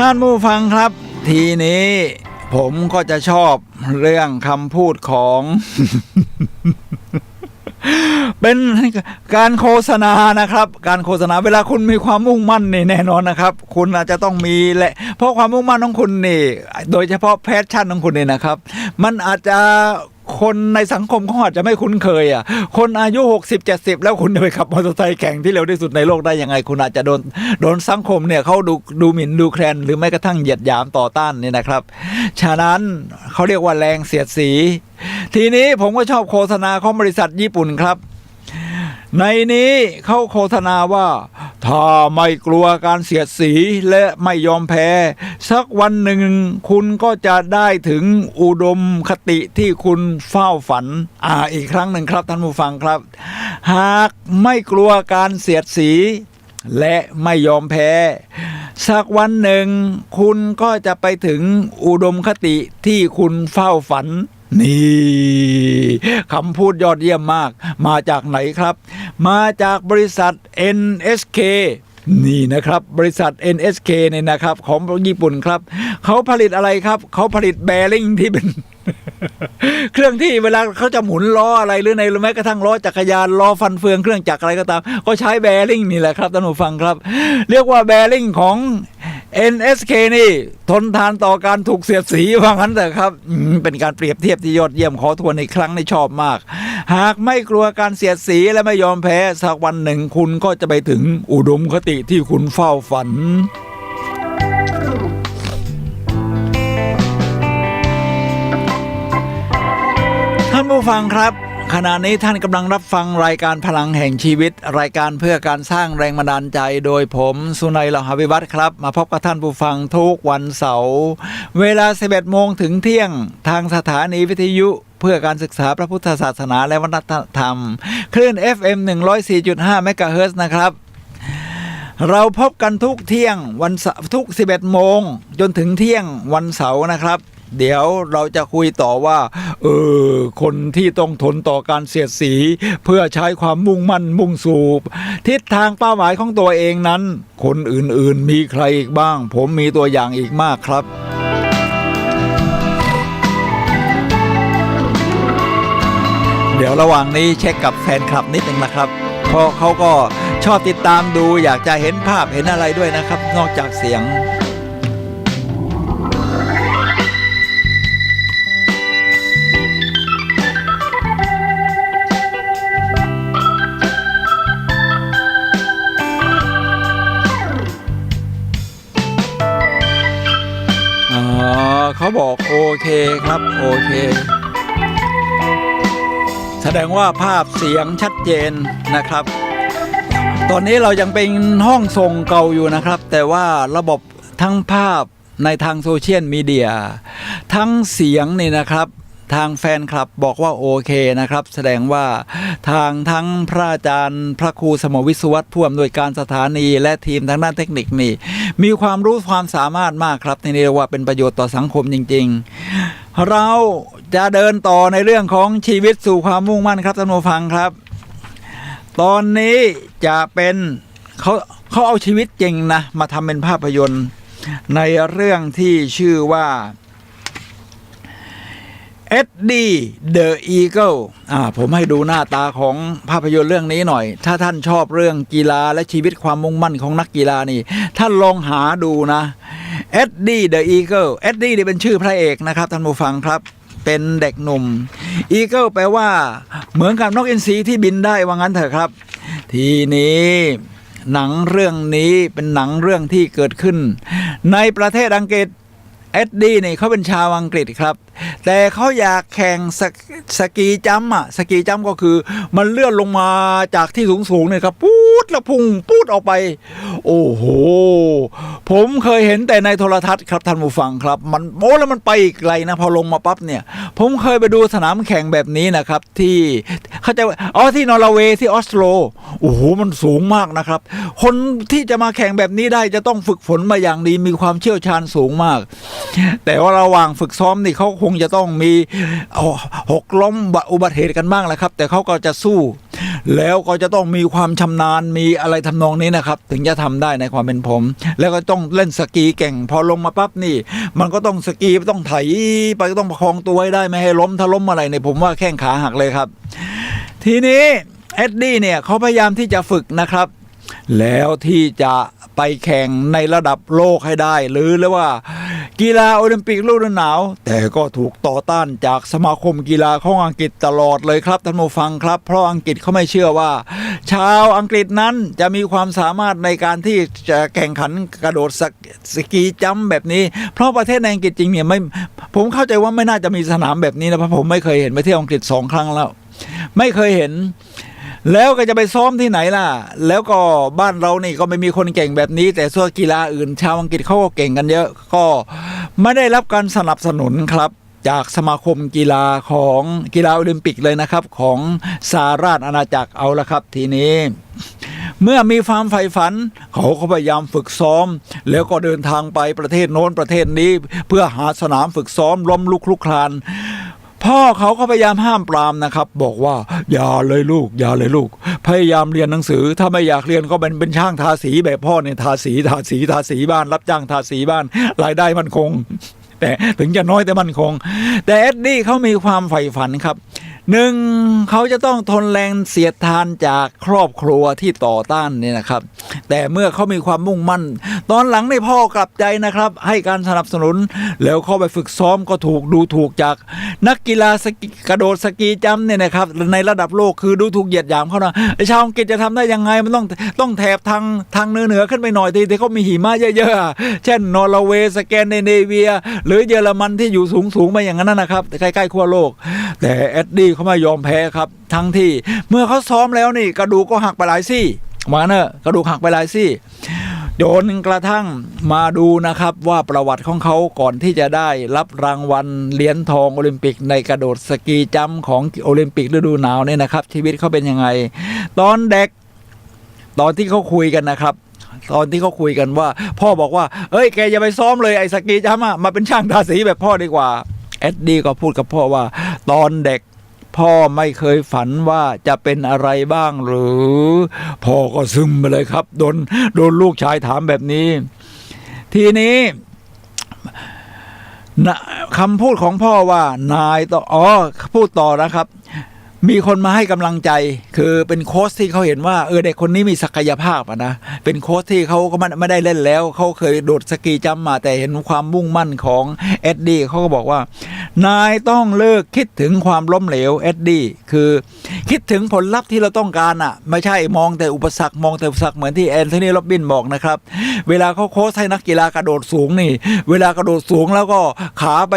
ท่านผู้ฟังครับทีนี้ผมก็จะชอบเรื่องคำพูดของ เป็นการโฆษณานะครับการโฆษณาเวลาคุณมีความมุ่งมั่นนี่แน่นอนนะครับคุณอาจจะต้องมีแหละเพราะความมุ่งมั่นของคุณนี่โดยเฉพาะแพชชั่นของคุณนี่นะครับมันอาจจะคนในสังคมเขาอาจจะไม่คุ้นเคยคนอายุ60-70แล้วคุณจะไปขับมอเตอร์ไซค์แข่งที่เร็วที่สุดในโลกได้ยังไงคุณอาจจะโดนสังคมเนี่ยเขาดูหมิ่นดูแคลนหรือไม่กระทั่งเหยียดหยามต่อต้านนี่นะครับฉะนั้นเขาเรียกว่าแรงเสียดสีทีนี้ผมก็ชอบโฆษณาของบริษัทญี่ปุ่นครับในนี้เขาโฆษณาว่าถ้าไม่กลัวการเสียดสีและไม่ยอมแพ้สักวันหนึ่งคุณก็จะได้ถึงอุดมคติที่คุณเฝ้าฝันอีกครั้งหนึ่งครับท่านผู้ฟังครับหากไม่กลัวการเสียดสีและไม่ยอมแพ้สักวันหนึ่งคุณก็จะไปถึงอุดมคติที่คุณเฝ้าฝันนี่คำพูดยอดเยี่ยมมากมาจากไหนครับมาจากบริษัท NSK นี่นะครับบริษัท NSK เนี่ยนะครับของญี่ปุ่นครับเขาผลิตอะไรครับเขาผลิตแบริ่งที่เป็น เครื่องที่เวลาเขาจะหมุนล้ออะไรหรือในแม้กระทั่งล้อจักรยานล้อฟันเฟืองเครื่องจักรอะไรก็ตามก็ใช้แบริ่งนี่แหละครับท่านผู้ฟังครับเรียกว่าแบริ่งของ NSK นี่ทนทานต่อการถูกเสียดสีว่างั้นแต่ครับเป็นการเปรียบเทียบที่ยอดเยี่ยมขอทวนอีกครั้งในชอบมากหากไม่กลัวการเสียดสีและไม่ยอมแพ้สักวันหนึ่งคุณก็จะไปถึงอุดมคติที่คุณเฝ้าฝันท่านผู้ฟังครับขณะนี้ท่านกำลังรับฟังรายการพลังแห่งชีวิตรายการเพื่อการสร้างแรงบันดาลใจโดยผมสุนัย ลหวิวัฒน์ครับมาพบกับท่านผู้ฟังทุกวันเสาร์เวลา 11 โมงถึงเที่ยงทางสถานีวิทยุ เพื่อการศึกษาพระพุทธศาสนาและวัฒนธรรมคลื่น FM 104.5 เมกะเฮิรตซ์นะครับเราพบกันทุกเที่ยงวันทุก 11 โมงจนถึงเที่ยงวันเสาร์นะครับเดี๋ยวเราจะคุยต่อว่าคนที่ต้องทนต่อการเสียดสีเพื่อใช้ความมุ่งมั่นมุ่งสู่ทิศทางเป้าหมายของตัวเองนั้นคนอื่นๆมีใครอีกบ้างผมมีตัวอย่างอีกมากครับเดี๋ยวระหว่างนี้เช็คกับแฟนคลับนิดนึงนะครับเพราะเขาก็ชอบติดตามดูอยากจะเห็นภาพเห็นอะไรด้วยนะครับนอกจากเสียงเขาบอกโอเคครับโอเคแสดงว่าภาพเสียงชัดเจนนะครับตอนนี้เรายังเป็นห้องส่งเก่าอยู่นะครับแต่ว่าระบบทั้งภาพในทางโซเชียลมีเดียทั้งเสียงนี่นะครับทางแฟนคลับบอกว่าโอเคนะครับแสดงว่าทั้งพระอาจารย์พระครูสมวิศวัตรผู้อำนวยการสถานีและทีมทางด้านเทคนิคนี่มีความรู้ความสามารถมากครับนี่เรียกว่าเป็นประโยชน์ต่อสังคมจริงๆเราจะเดินต่อในเรื่องของชีวิตสู่ความมุ่งมั่นครับท่านผู้ฟังครับตอนนี้จะเป็นเขาเอาชีวิตจริงนะมาทำเป็นภาพยนตร์ในเรื่องที่ชื่อว่าEddie the Eagle ผมให้ดูหน้าตาของภาพยนตร์เรื่องนี้หน่อยถ้าท่านชอบเรื่องกีฬาและชีวิตความมุ่งมั่นของนักกีฬานี่ท่านลองหาดูนะ Eddie the Eagle Eddie นี่เป็นชื่อพระเอกนะครับท่านผู้ฟังครับเป็นเด็กหนุ่ม Eagle แปลว่าเหมือนกับนกอินทรีที่บินได้ว่างั้นเถอะครับทีนี้หนังเรื่องนี้เป็นหนังเรื่องที่เกิดขึ้นในประเทศอังกฤษเอ็ดดี้นี่เขาเป็นชาวอังกฤษครับแต่เขาอยากแข่งสกีจัมป์สกีจัมป์ก็คือมันเลื่อนลงมาจากที่สูงๆเนี่ยครับปู๊ดแล้วพุ่งปู๊ดออกไปโอ้โหผมเคยเห็นแต่ในโทรทัศน์ครับท่านผู้ฟังครับมันแล้วมันไปอีกไกลนะพอลงมาปั๊บเนี่ยผมเคยไปดูสนามแข่งแบบนี้นะครับที่เขาจะที่นอร์เวย์ที่ออสโลโอ้โหมันสูงมากนะครับคนที่จะมาแข่งแบบนี้ได้จะต้องฝึกฝนมาอย่างดีมีความเชี่ยวชาญสูงมากแต่ว่าระหว่างฝึกซ้อมนี่เขาคงจะต้องมีหกล้มอุบัติเหตุกันบ้างแหละครับแต่เขาก็จะสู้แล้วก็จะต้องมีความชำนาญมีอะไรทำนองนี้นะครับถึงจะทำได้ในความเป็นผมแล้วก็ต้องเล่นสกีเก่งพอลงมาปั๊บนี่มันก็ต้องสกีต้องไถไปต้องประคองตัวให้ได้ไม่ให้ล้มถ้าล้มอะไรเนี่ยผมว่าแข้งขาหักเลยครับทีนี้เอ็ดดี้เนี่ยเขาพยายามที่จะฝึกนะครับแล้วที่จะไปแข่งในระดับโลกให้ได้หรือว่ากีฬาโอลิมปิกฤดูหนาวแต่ก็ถูกต่อต้านจากสมาคมกีฬาของอังกฤษตลอดเลยครับท่านผู้ฟังครับเพราะอังกฤษเขาไม่เชื่อว่าชาวอังกฤษนั้นจะมีความสามารถในการที่จะแข่งขันกระโดดสกีจัมป์แบบนี้เพราะประเทศในอังกฤษจริงเนี่ยผมเข้าใจว่าไม่น่าจะมีสนามแบบนี้นะเพราะผมไม่เคยเห็นไปเที่ยวอังกฤษ2 ครั้งแล้วไม่เคยเห็นแล้วก็จะไปซ้อมที่ไหนล่ะแล้วก็บ้านเรานี่ก็ไม่มีคนเก่งแบบนี้แต่ส่วนกีฬาอื่นชาวอังกฤษเขาก็เก่งกันเยอะก็ไม่ได้รับการสนับสนุนครับจากสมาคมกีฬาของกีฬาโอลิมปิกเลยนะครับของสหราชอาณาจักรเอาละครับทีนี้เมื่อมีความใฝ่ฝันเขาก็พยายามฝึกซ้อมแล้วก็เดินทางไปประเทศโน้นประเทศนี้เพื่อหาสนามฝึกซ้อมล้มลุกคลุกคลานพ่อเขาก็พยายามห้ามปรามนะครับบอกว่าอย่าเลยลูกอย่าเลยลูกพยายามเรียนหนังสือถ้าไม่อยากเรียนก็เป็นช่างทาสีแบบพ่อเนี่ยทาสีบ้านรับจ้างทาสีบ้านรายได้มั่นคงแต่ถึงจะน้อยแต่มั่นคงแต่เอ็ดดี้เขามีความใฝ่ฝันครับ1เขาจะต้องทนแรงเสียดทานจากครอบครัวที่ต่อต้านเนี่ยนะครับแต่เมื่อเขามีความมุ่งมั่นตอนหลังในพ่อกลับใจนะครับให้การสนับสนุนแล้วเข้าไปฝึกซ้อมก็ดูถูกจากนักกีฬากระโดดสกีจัมป์เนี่ยนะครับในระดับโลกคือดูถูกเหยียดหยามเขานะชาวอังกฤษจะทำได้ยังไงมันต้องแถบทางเหนือขึ้นไปหน่อยที่เขามีหิมะเยอะๆเช่นนอร์เวย์สแกนดิเนเวียหรือเยอรมันที่อยู่สูงๆมาอย่างนั้นนะครับใกล้ๆขั้วโลกแต่เอ็ดดี้เขาไม่ยอมแพ้ครับทั้งที่เมื่อเขาซ้อมแล้วนี่กระดูกก็หักไปหลายซี่มาเนอะกระดูกหักไปหลายซี่ จนกระทั่งมาดูนะครับว่าประวัติของเขาก่อนที่จะได้รับรางวัลเหรียญทองโอลิมปิกในกระโดดสกีจัมป์ของโอลิมปิกฤดูหนาวเนี่ยนะครับชีวิตเขาเป็นยังไงตอนเด็กตอนที่เขาคุยกันนะครับตอนที่เขาคุยกันว่าพ่อบอกว่าเอ้ยแกอย่าไปซ้อมเลยไอ้สกีจัมป์มาเป็นช่างทาสีแบบพ่อดีกว่าเอ็ดดี้ก็พูดกับพ่อว่าตอนเด็กพ่อไม่เคยฝันว่าจะเป็นอะไรบ้างหรือพ่อก็ซึมไปเลยครับโดนลูกชายถามแบบนี้ทีนี้คำพูดของพ่อว่านายต่อพูดต่อนะครับมีคนมาให้กำลังใจคือเป็นโค้ชที่เขาเห็นว่าเด็กคนนี้มีศักยภาพนะเป็นโค้ชที่เขาก็ไม่ได้เล่นแล้วเขาเคยโดดสกีจัมป์มาแต่เห็นความมุ่งมั่นของเอ็ดดี้เขาก็บอกว่านายต้องเลิกคิดถึงความล้มเหลวเอ็ดดี้คือคิดถึงผลลัพธ์ที่เราต้องการไม่ใช่มองแต่อุปสรรคเหมือนที่แอนโทนีโรบินบอกนะครับเวลาเขาโค้ชให้นักกีฬากระโดดสูงนี่เวลากระโดดสูงแล้วก็ขาไป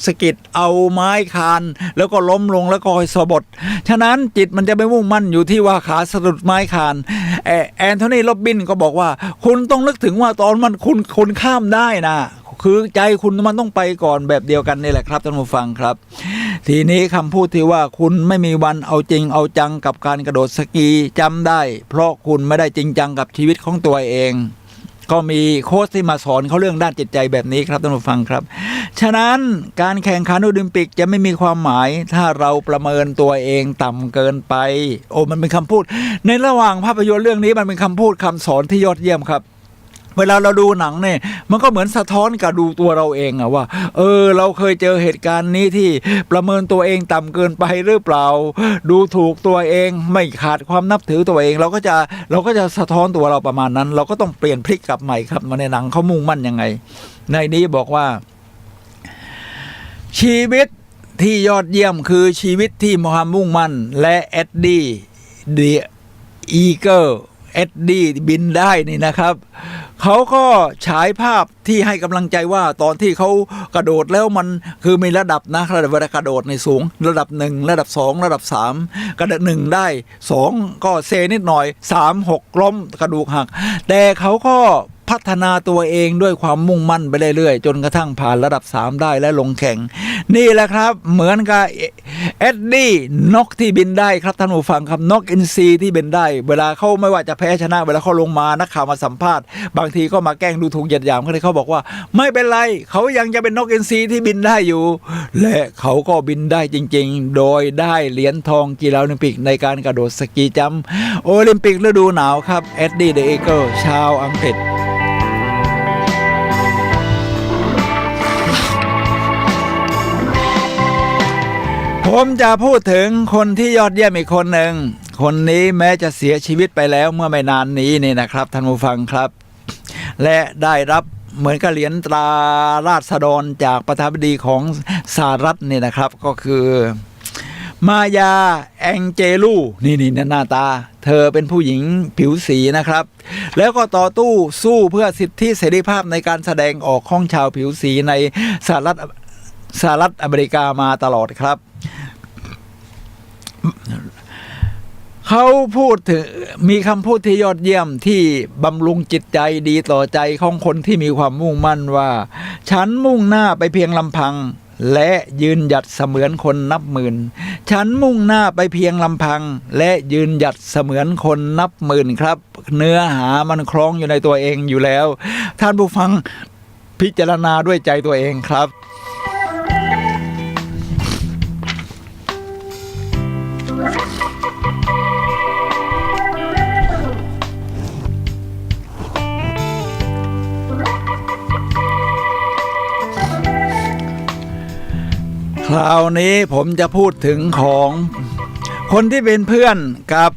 สะกิดเอาไม้คานแล้วก็ล้มลงแล้วก็สะบัดฉะนั้นจิตมันจะไม่มุ่งมั่นอยู่ที่ว่าขาสะดุดไม้คานแอนโทนีโรบินก็บอกว่าคุณต้องนึกถึงว่าตอนมันคุณข้ามได้นะคือใจคุณมันต้องไปก่อนแบบเดียวกันนี่แหละครับท่านผู้ฟังครับทีนี้คำพูดที่ว่าคุณไม่มีวันเอาจริงเอาจังกับการกระโดดสกีจำได้เพราะคุณไม่ได้จริงจังกับชีวิตของตัวเองก็มีโค้ชที่มาสอนเขาเรื่องด้านจิตใจแบบนี้ครับท่านผู้ฟังครับฉะนั้นการแข่งขันโอลิมปิกจะไม่มีความหมายถ้าเราประเมินตัวเองต่ำเกินไปมันเป็นคำพูดในระหว่างภาพยนตร์เรื่องนี้มันเป็นคำพูดคำสอนที่ยอดเยี่ยมครับเวลาเราดูหนังเนี่ยมันก็เหมือนสะท้อนกับดูตัวเราเองว่าเราเคยเจอเหตุการณ์นี้ที่ประเมินตัวเองต่ำเกินไปหรือเปล่าดูถูกตัวเองไม่ขาดความนับถือตัวเองเราก็จะสะท้อนตัวเราประมาณนั้นเราก็ต้องเปลี่ยนพลิกกลับใหม่ครับมาในหนังเขามุ่งมั่นยังไงในนี้บอกว่าชีวิตที่ยอดเยี่ยมคือชีวิตที่มีความมุ่งมั่นและเอ็ดดี้เดอะอีเกิลเอ็ดดี้บินได้นี่นะครับเขาก็ฉายภาพที่ให้กำลังใจว่าตอนที่เขากระโดดแล้วมันคือมีระดับนะระดับเวลากระโดดในสูงระดับ1ระดับ2ระดับ3กระโดด1ได้2ก็เซนิดหน่อย3 6ล้มกระดูกหักแต่เขาก็พัฒนาตัวเองด้วยความมุ่งมั่นไปเรื่อยๆจนกระทั่งผ่านระดับ3ได้และลงแข่งนี่แหละครับเหมือนกับเอ็ดดี้นกที่บินได้ครับท่านผู้ฟังครับนกอินทรีที่บินได้เวลาเขาไม่ว่าจะแพ้ชนะเวลาเขาลงมานักข่าวมาสัมภาษณ์บางทีก็มาแกล้งดูถูกเหยียดหยามเขาบอกว่าไม่เป็นไรเขายังจะเป็นนกอินทรีที่บินได้อยู่และเขาก็บินได้จริงๆโดยได้เหรียญทองกีฬาโอลิมปิกในการกระโดดสกีจัมป์โอลิมปิกฤดูหนาวครับเอ็ดดี้เดอะอีเกิลชาวอังกฤษผมจะพูดถึงคนที่ยอดเยี่ยมอีกคนหนึ่งคนนี้แม้จะเสียชีวิตไปแล้วเมื่อไม่นานนี้นี่นะครับท่านผู้ฟังครับและได้รับเหมือนกับเหรียญตราราษฎรจากประธานาธิบดีของสหรัฐนี่นะครับก็คือมายาแองเจลูนี่หน้าตาเธอเป็นผู้หญิงผิวสีนะครับแล้วก็ต่อสู้เพื่อสิทธิเสรีภาพในการแสดงออกของชาวผิวสีในสหรัฐอเมริกามาตลอดครับเขาพูดถึงมีคำพูดที่ยอดเยี่ยมที่บำรุงจิตใจดีต่อใจของคนที่มีความมุ่งมั่นว่าฉันมุ่งหน้าไปเพียงลำพังและยืนหยัดเสมือนคนนับหมื่นฉันมุ่งหน้าไปเพียงลำพังและยืนหยัดเสมือนคนนับหมื่นครับเนื้อหามันคล้องอยู่ในตัวเองอยู่แล้วท่านผู้ฟังพิจารณาด้วยใจตัวเองครับคราวนี้ผมจะพูดถึงของคนที่เป็นเพื่อนกับ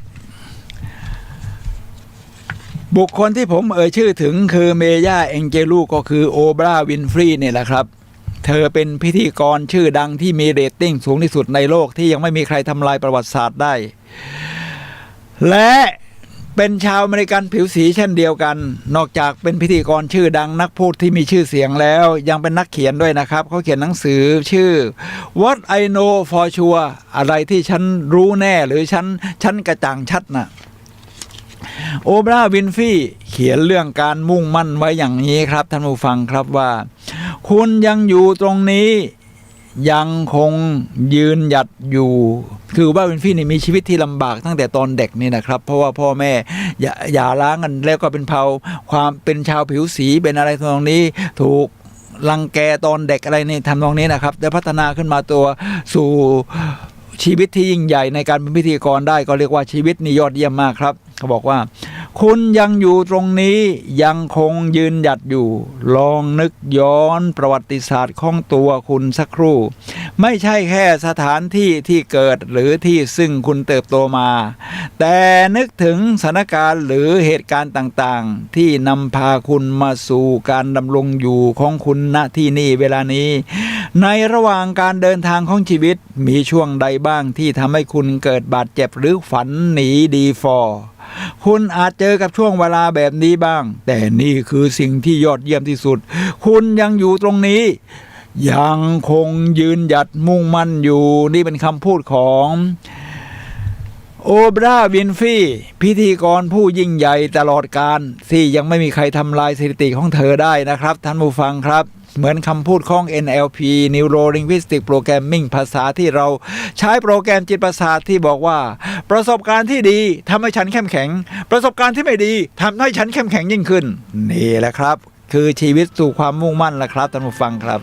บุคคลที่ผมชื่อถึงคือเมย่าแองเจลูก็คือโอบราห์วินฟรีเนี่ยแหละครับเธอเป็นพิธีกรชื่อดังที่มีเรตติ้งสูงที่สุดในโลกที่ยังไม่มีใครทำลายประวัติศาสตร์ได้และเป็นชาวอเมริกันผิวสีเช่นเดียวกันนอกจากเป็นพิธีกรชื่อดังนักพูดที่มีชื่อเสียงแล้วยังเป็นนักเขียนด้วยนะครับเขาเขียนหนังสือชื่อ What I Know for Sure อะไรที่ฉันรู้แน่หรือฉันกระจ่างชัดนะ โอปราห์วินฟรีเขียนเรื่องการมุ่งมั่นไว้อย่างนี้ครับท่านผู้ฟังครับว่าคุณยังอยู่ตรงนี้ยังคงยืนหยัดอยู่คือว่าวินฟรีนี่มีชีวิตที่ลำบากตั้งแต่ตอนเด็กนี่นะครับเพราะว่าพ่อแม่อย่าร้างกันแล้วก็เป็นเผ่าความเป็นชาวผิวสีเป็นอะไรตรงนี้ถูกรังแกตอนเด็กอะไรนี่ทำตรงนี้นะครับได้พัฒนาขึ้นมาตัวสู่ชีวิตที่ยิ่งใหญ่ในการเป็นพิธีกรได้ก็เรียกว่าชีวิตนี่ยอดเยี่ยมมากครับเขาบอกว่าคุณยังอยู่ตรงนี้ยังคงยืนหยัดอยู่ลองนึกย้อนประวัติศาสตร์ของตัวคุณสักครู่ไม่ใช่แค่สถานที่ที่เกิดหรือที่ซึ่งคุณเติบโตมาแต่นึกถึงสถานการณ์หรือเหตุการณ์ต่างๆที่นำพาคุณมาสู่การดำรงอยู่ของคุณณที่นี่เวลานี้ในระหว่างการเดินทางของชีวิตมีช่วงใดบ้างที่ทำให้คุณเกิดบาดเจ็บหรือฝันหนีดีฟอร์คุณอาจเจอกับช่วงเวลาแบบนี้บ้างแต่นี่คือสิ่งที่ยอดเยี่ยมที่สุดคุณยังอยู่ตรงนี้ยังคงยืนหยัดมุ่งมั่นอยู่นี่เป็นคำพูดของโอปราห์วินฟรีพิธีกรผู้ยิ่งใหญ่ตลอดกาลที่ยังไม่มีใครทำลายสถิติของเธอได้นะครับท่านผู้ฟังครับเหมือนคำพูดของ NLP Neuro Linguistic Programming ภาษาที่เราใช้โปรแกรมจิตประสาทที่บอกว่าประสบการณ์ที่ดีทำให้ฉันเข้มแข็งประสบการณ์ที่ไม่ดีทำให้ฉันเข้มแข็งยิ่งขึ้นนี่แหละครับคือชีวิตสู่ความมุ่งมั่นล่ะครับท่านผู้ฟังครับ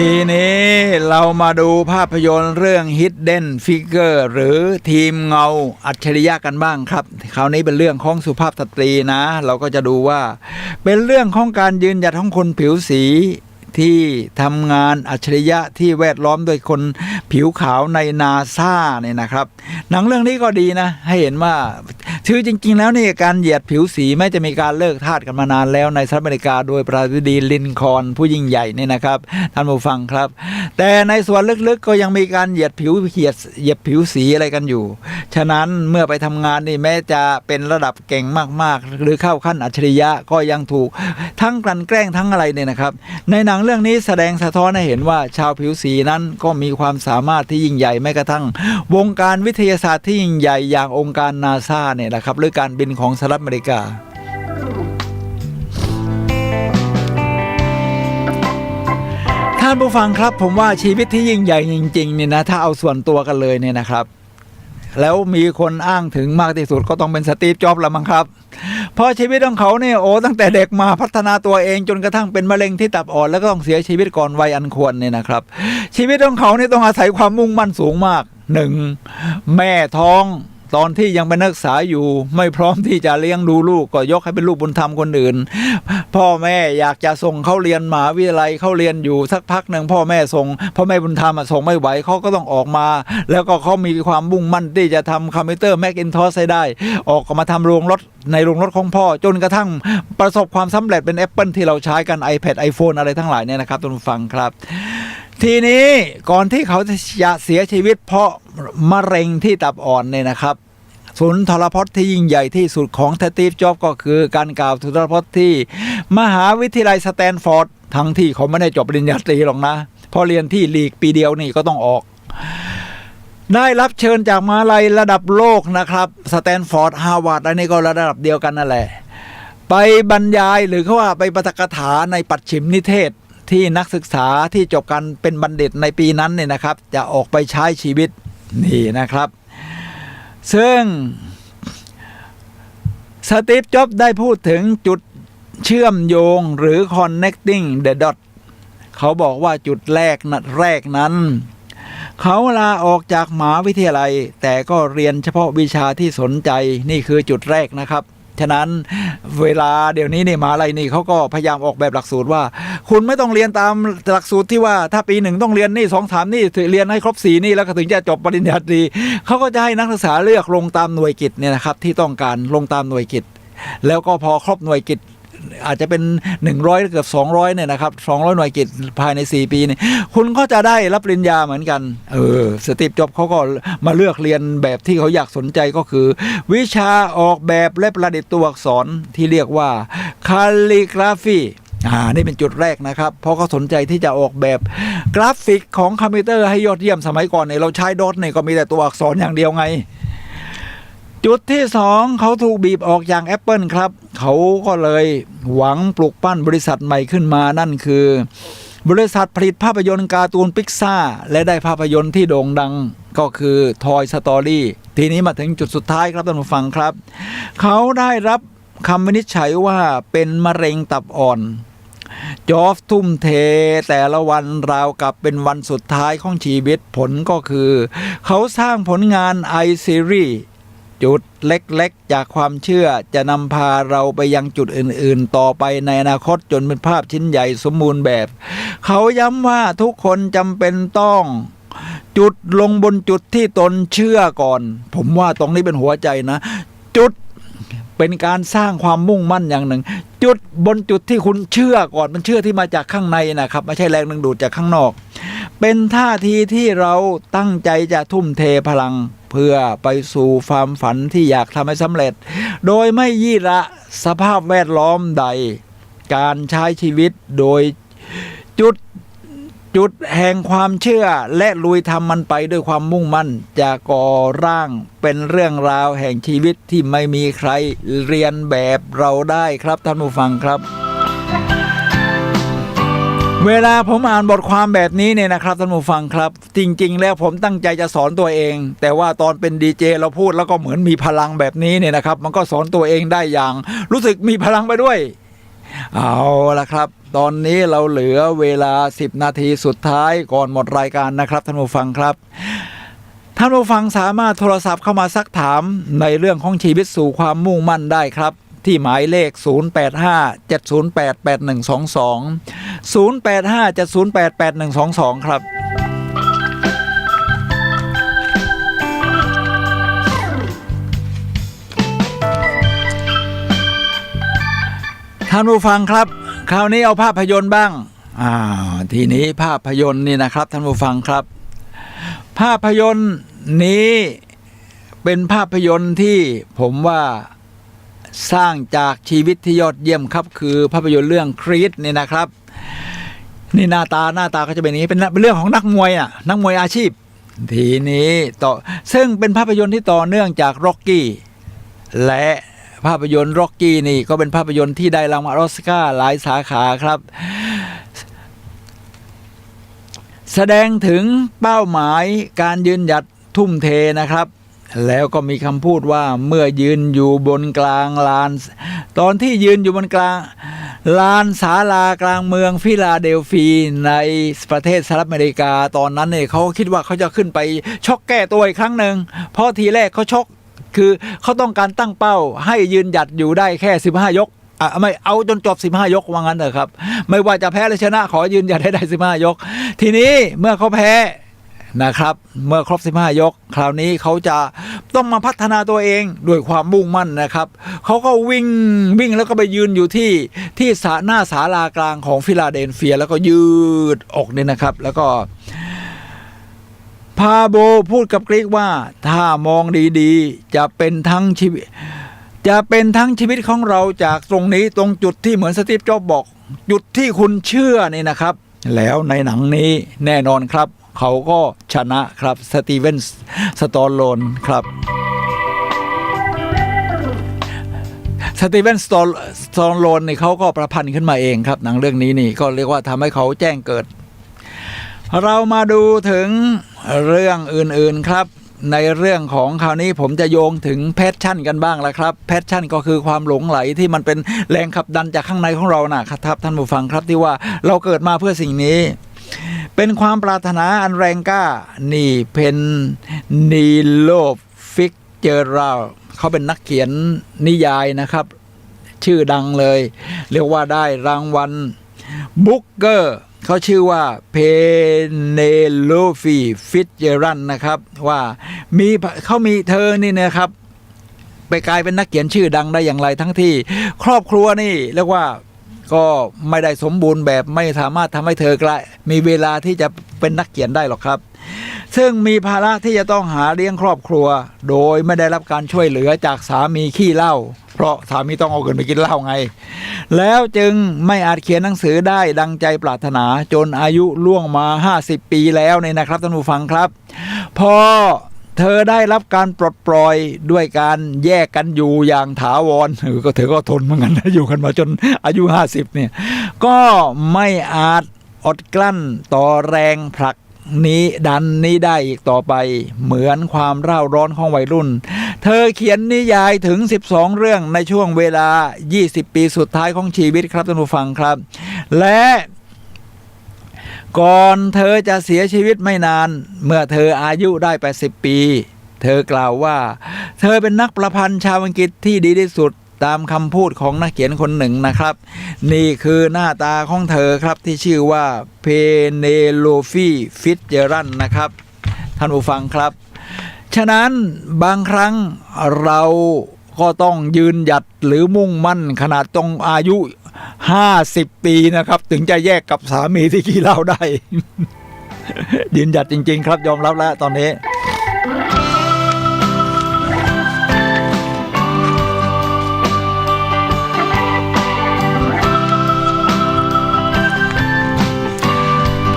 ทีนี้เรามาดูภาพยนตร์เรื่อง Hidden Figure หรือทีมเงาอัจฉริยะกันบ้างครับคราวนี้เป็นเรื่องของสุภาพสตรีนะเราก็จะดูว่าเป็นเรื่องของการยืนหยัดของคนผิวสีที่ทำงานอัจฉริยะที่แวดล้อมโดยคนผิวขาวในนาซาเนี่ยนะครับหนังเรื่องนี้ก็ดีนะให้เห็นว่าคือจริงๆแล้วนี่การเหยียดผิวสีไม่จะมีการเลิกทาสกันมานานแล้วในสหรัฐอเมริกาโดยประธานาธิบดีลินคอล์นผู้ยิ่งใหญ่นี่นะครับท่านผู้ฟังครับแต่ในส่วนลึกๆก็ยังมีการเหยียดผิวสีอะไรกันอยู่ฉะนั้นเมื่อไปทำงานนี่แม้จะเป็นระดับเก่งมากๆหรือเข้าขั้นอัจฉริยะก็ยังถูกทั้งกลั่นแกล้งทั้งอะไรเนี่ยนะครับในหนังเรื่องนี้แสดงสะท้อนให้เห็นว่าชาวผิวสีนั้นก็มีความสามารถที่ยิ่งใหญ่แม้กระทั่งวงการวิทยาศาสตร์ที่ยิ่งใหญ่อย่างองค์การนาซาเนี่ยนะครับหรือการบินของสหรัฐอเมริกาท่านผู้ฟังครับผมว่าชีวิตที่ยิ่งใหญ่จริงๆเนี่ยนะถ้าเอาส่วนตัวกันเลยเนี่ยนะครับแล้วมีคนอ้างถึงมากที่สุดก็ต้องเป็นสตีฟจ็อบส์ละมั้งครับเพราะชีวิตของเขาเนี่ยตั้งแต่เด็กมาพัฒนาตัวเองจนกระทั่งเป็นมะเร็งที่ตับอ่อนแล้วก็ต้องเสียชีวิตก่อนวัยอันควรเนี่ยนะครับชีวิตของเขาเนี่ยต้องอาศัยความมุ่งมั่นสูงมากหนึ่งแม่ท้องตอนที่ยังเป็นนักศึกษาอยู่ไม่พร้อมที่จะเลี้ยงดูลูกก็ยกให้เป็นลูกบุญธรรมคนอื่นพ่อแม่อยากจะส่งเขาเรียนมหาวิทยาลัยเขาเรียนอยู่สักพักหนึ่งพ่อแม่บุญธรรมส่งไม่ไหวเขาก็ต้องออกมาแล้วก็เขามีความมุ่งมั่นที่จะทำคอมพิวเตอร์แมคอินทอชให้ได้ออกมาทำโรงรถในโรงรถของพ่อจนกระทั่งประสบความสำเร็จเป็น Apple ที่เราใช้กัน iPad iPhone อะไรทั้งหลายเนี่ยนะครับท่านผู้ฟังครับทีนี้ก่อนที่เขาจะเสียชีวิตเพราะมะเร็งที่ตับอ่อนเนี่ยนะครับสุนทรพจน์ที่ยิ่งใหญ่ที่สุดของสตีฟจ็อบส์ก็คือการกล่าวสุนทรพจน์ที่มหาวิทยาลัยสแตนฟอร์ดทั้งที่เขาไม่ได้จบปริญญาตรีหรอกนะพอเรียนที่ลีกปีเดียวนี่ก็ต้องออกได้รับเชิญจากมหาวิทยาลัยระดับโลกนะครับสแตนฟอร์ดฮาร์วาร์ดอันนี้ก็ระดับเดียวกันนั่นแหละไปบรรยายหรือเขาว่าไปปาฐกถาในปัจฉิมนิเทศที่นักศึกษาที่จบกันเป็นบัณฑิตในปีนั้นเนี่ยนะครับจะออกไปใช้ชีวิตนี่นะครับซึ่งสตีฟจ็อบส์ได้พูดถึงจุดเชื่อมโยงหรือ connecting the dot เขาบอกว่าจุดแรกนั้นเขาลาออกจากมหาวิทยาลัยแต่ก็เรียนเฉพาะวิชาที่สนใจนี่คือจุดแรกนะครับฉะนั้นเวลาเดี๋ยวนี้นี่มหาลัยนี่เขาก็พยายามออกแบบหลักสูตรว่าคุณไม่ต้องเรียนตามหลักสูตรที่ว่าถ้าปีหนึ่งต้องเรียนนี่2-3นี่เรียนให้ครบ4นี่แล้วก็ถึงจะจบปริญญาตรีเขาก็จะให้นักศึกษาเลือกลงตามหน่วยกิตเนี่ยนะครับที่ต้องการลงตามหน่วยกิตแล้วก็พอครบหน่วยกิตอาจจะเป็น100เกือบ200เนี่ยนะครับ200หน่วยกิตภายใน4ปีนี่คุณก็จะได้รับปริญญาเหมือนกันสตีฟจ็อบส์เขาก็มาเลือกเรียนแบบที่เขาอยากสนใจก็คือวิชาออกแบบและประดิษฐ์ตัวอักษรที่เรียกว่า calligraphy นี่เป็นจุดแรกนะครับเพราะเขาสนใจที่จะออกแบบกราฟิกของคอมพิวเตอร์ให้ยอดเยี่ยมสมัยก่อนเนี่ยเราใช้ดอทเนี่ยก็มีแต่ตัวอักษรอย่างเดียวไงจุดที่2เขาถูกบีบออกอย่าง Apple ครับเขาก็เลยหวังปลุกปั้นบริษัทใหม่ขึ้นมานั่นคือบริษัทผลิตภาพยนตร์การ์ตูนพิกซ่าและได้ภาพยนตร์ที่โด่งดังก็คือ Toy Story ทีนี้มาถึงจุดสุดท้ายครับท่านผู้ฟังครับเขาได้รับคำวินิจฉัยว่าเป็นมะเร็งตับอ่อนจอฟทุ่มเทแต่ละวันราวกับเป็นวันสุดท้ายของชีวิตผลก็คือเขาสร้างผลงาน iSeries จุดเล็กๆจากความเชื่อจะนำพาเราไปยังจุดอื่นๆต่อไปในอนาคตจนเป็นภาพชิ้นใหญ่สมบูรณ์แบบเขาย้ำว่าทุกคนจำเป็นต้องจุดลงบนจุดที่ตนเชื่อก่อนผมว่าตรงนี้เป็นหัวใจนะจุดเป็นการสร้างความมุ่งมั่นอย่างหนึ่งจุดบนจุดที่คุณเชื่อก่อนมันเชื่อที่มาจากข้างในนะครับไม่ใช่แรงดึงดูดจากข้างนอกเป็นท่าทีที่เราตั้งใจจะทุ่มเทพลังเพื่อไปสู่ความฝันที่อยากทำให้สำเร็จโดยไม่ยี่ระสภาพแวดล้อมใดการใช้ชีวิตโดยจุดแห่งความเชื่อและลุยทำมันไปด้วยความมุ่งมั่นจะก่อร่างเป็นเรื่องราวแห่งชีวิตที่ไม่มีใครเรียนแบบเราได้ครับท่านผู้ฟังครับเวลาผมอ่านบทความแบบนี้เนี่ยนะครับท่านผู้ฟังครับจริงๆแล้วผมตั้งใจจะสอนตัวเองแต่ว่าตอนเป็นดีเจเราพูดแล้วก็เหมือนมีพลังแบบนี้เนี่ยนะครับมันก็สอนตัวเองได้อย่างรู้สึกมีพลังไปด้วยเอาละครับตอนนี้เราเหลือเวลา10นาทีสุดท้ายก่อนหมดรายการนะครับท่านผู้ฟังครับท่านผู้ฟังสามารถโทรศัพท์เข้ามาซักถามในเรื่องของชีวิตสู่ความมุ่งมั่นได้ครับที่หมายเลข0857088122 0857088122ครับท่านผู้ฟังครับคราวนี้เอาภาพยนตร์บ้างทีนี้ภาพยนตร์นี่นะครับท่านผู้ฟังครับภาพยนตร์นี้เป็นภาพยนตร์ที่ผมว่าสร้างจากชีวิตที่ยอดเยี่ยมครับคือภาพยนตร์เรื่องครีดนี่นะครับนี่หน้าตาก็จะเป็นอย่างนี้เป็นเรื่องของนักมวยนักมวยอาชีพทีนี้ซึ่งเป็นภาพยนตร์ที่ต่อเนื่องจากร็อกกี้และภาพยนตร์ร็อกกี้นี่ก็เป็นภาพยนตร์ที่ได้รางวัลออสการ์หลายสาขาครับแสดงถึงเป้าหมายการยืนหยัดทุ่มเทนะครับแล้วก็มีคำพูดว่าเมื่อยืนอยู่บนกลางลานตอนที่ยืนอยู่บนกลางลานศาลากลางเมืองฟิลาเดลฟีในประเทศสหรัฐอเมริกาตอนนั้นเนี่ยเขาคิดว่าเขาจะขึ้นไปชกแก้ตัวอีกครั้งหนึ่งเพราะทีแรกเขาชกคือเขาต้องการตั้งเป้าให้ยืนหยัดอยู่ได้แค่15ยกไม่เอาจนจบ15ยกว่างั้นเถอะครับไม่ว่าจะแพ้หรือชนะขอยืนหยัดให้ได้15ยกทีนี้เมื่อเขาแพ้นะครับเมื่อครบ15ยกคราวนี้เขาจะต้องมาพัฒนาตัวเองด้วยความมุ่งมั่นนะครับเขาก็วิ่งแล้วก็ไปยืนอยู่ที่หน้าศาลากลางของฟิลาเดลเฟียแล้วก็ยืดออกเนี่ยนะครับแล้วก็พาโบพูดกับกรีกว่าถ้ามองดีๆจะเป็นทั้งชีวิตของเราจากตรงนี้ตรงจุดที่เหมือนสตีฟจ็อบส์บอกจุดที่คุณเชื่อนี่นะครับแล้วในหนังนี้แน่นอนครับเขาก็ชนะครับสตีเวนสตอลโลนครับสตีเวนสตอลโลนนี่เขาก็ประพันธ์ขึ้นมาเองครับหนังเรื่องนี้นี่ก็เรียกว่าทำให้เขาแจ้งเกิดเรามาดูถึงเรื่องอื่นๆครับในเรื่องของคราวนี้ผมจะโยงถึงแพชชั่นกันบ้างแล้วครับแพชชั่นก็คือความหลงไหลที่มันเป็นแรงขับดันจากข้างในของเรานะครับท่านผู้ฟังครับที่ว่าเราเกิดมาเพื่อสิ่งนี้เป็นความปรารถนาอันแรงกล้านี่เป็นนีโลฟิกเจอรัลเขาเป็นนักเขียนนิยายนะครับชื่อดังเลยเรียกว่าได้รางวัลบุ๊กเกอร์เขาชื่อว่าเพเนโลฟีฟิตเจอรัลนะครับว่าเขามีเธอนี่นะครับไปกลายเป็นนักเขียนชื่อดังได้อย่างไรทั้งที่ครอบครัวนี่เรียกว่าก็ไม่ได้สมบูรณ์แบบไม่สามารถทำให้เธอกลายมีเวลาที่จะเป็นนักเขียนได้หรอกครับ ซึ่งมีภาระที่จะต้องหาเลี้ยงครอบครัวโดยไม่ได้รับการช่วยเหลือจากสามีขี้เหล้าเพราะสามีต้องเอาเงินไปกินเหล้าไงแล้วจึงไม่อาจเขียนหนังสือได้ดังใจปรารถนาจนอายุล่วงมา50 ปีแล้วเนี่ยนะครับท่านผู้ฟังครับพอเธอได้รับการปลดปล่อยด้วยการแยกกันอยู่อย่างถาวรก็เธอก็ทนเหมือนกันนะอยู่กันมาจนอายุ50เนี่ยก็ไม่อาจอดกลั้นต่อแรงผลักนี้ดันนี้ได้อีกต่อไปเหมือนความเร่าร้อนของวัยรุ่นเธอเขียนนิยายถึง12เรื่องในช่วงเวลา20 ปีสุดท้ายของชีวิตครับท่านผู้ฟังครับและก่อนเธอจะเสียชีวิตไม่นานเมื่อเธออายุได้80 ปีเธอกล่าวว่าเธอเป็นนักประพันธ์ชาวอังกฤษที่ดีที่สุดตามคำพูดของนักเขียนคนหนึ่งนะครับนี่คือหน้าตาของเธอครับที่ชื่อว่าเพเนโลฟีฟิตเจอรันนะครับท่านผู้ฟังครับฉะนั้นบางครั้งเราก็ต้องยืนหยัดหรือมุ่งมั่นขนาดต้องอายุ50 ปีนะครับถึงจะแยกกับสามีที่ขี้เหล้าได้ ยืนหยัดจริงๆครับยอมรับแล้วตอนนี้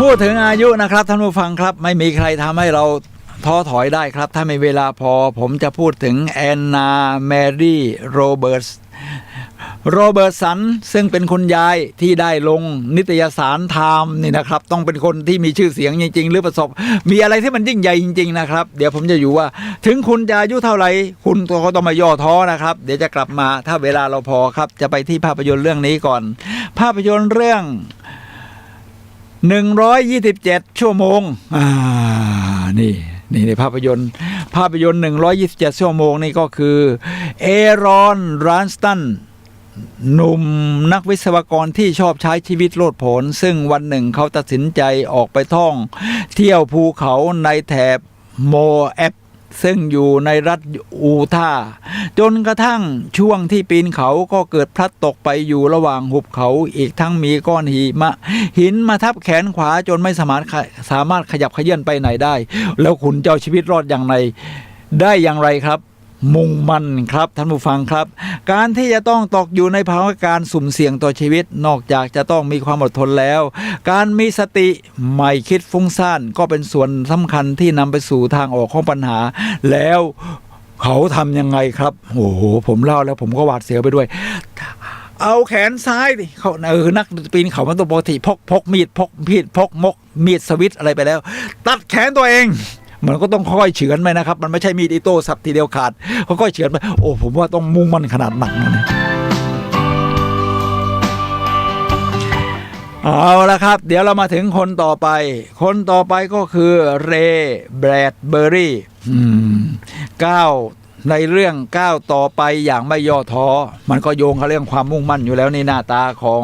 พูดถึงอายุนะครับท่านผู้ฟังครับไม่มีใครทำให้เราท้อถอยได้ครับถ้ามีเวลาพอผมจะพูดถึงแอนนาแมรี่โรเบิร์ตสันซึ่งเป็นคุณยายที่ได้ลงนิตยสารไทม์นี่นะครับต้องเป็นคนที่มีชื่อเสียงจริงๆหรือประสบมีอะไรที่มันยิ่งใหญ่จริงๆนะครับเดี๋ยวผมจะอยู่ว่าถึงคุณจะอายุเท่าไหร่คุณก็ต้องไม่ย่อท้อนะครับเดี๋ยวจะกลับมาถ้าเวลาเราพอครับจะไปที่ภาพยนตร์เรื่องนี้ก่อนภาพยนตร์เรื่อง127 ชั่วโมงนี่ในภาพยนตร์127 ชั่วโมงนี่ก็คือเอรอนรันสตันหนุ่มนักวิศวกรที่ชอบใช้ชีวิตโลดโผนซึ่งวันหนึ่งเขาตัดสินใจออกไปท่องเที่ยวภูเขาในแถบโมแอบซึ่งอยู่ในรัฐอูทาห์จนกระทั่งช่วงที่ปีนเขาก็เกิดพลัดตกไปอยู่ระหว่างหุบเขาอีกทั้งมีก้อนหินมาทับแขนขวาจนไม่สามารถขยับเขยื้อนไปไหนได้แล้วคุณจะเอาชีวิตรอดอย่างไรได้อย่างไรครับมุ่งมั่นครับท่านผู้ฟังครับการที่จะต้องตกอยู่ในภาวะการสุ่มเสี่ยงต่อชีวิตนอกจากจะต้องมีความอดทนแล้วการมีสติไม่คิดฟุ้งซ่านก็เป็นส่วนสำคัญที่นำไปสู่ทางออกของปัญหาแล้วเขาทำยังไงครับโอ้โหผมเล่าแล้วผมก็หวาดเสียวไปด้วยเอาแขนซ้ายดิเขานักปีนเขามันตัวปกติพกมีดพกมีดสวิตอะไรไปแล้วตัดแขนตัวเองมันก็ต้องค่อยเฉือนไปนะครับมันไม่ใช่มีดอิโต้สับทีเดียวขาดค่อยเฉือนไปโอ้ผมว่าต้องมุ่งมั่นขนาดหนักนะเอาละครับเดี๋ยวเรามาถึงคนต่อไปก็คือเรย์แบรดเบอรี่ก้าวในเรื่องก้าวต่อไปอย่างไม่ย่อท้อมันก็โยงกับเรื่องความมุ่งมั่นอยู่แล้วในหน้าตาของ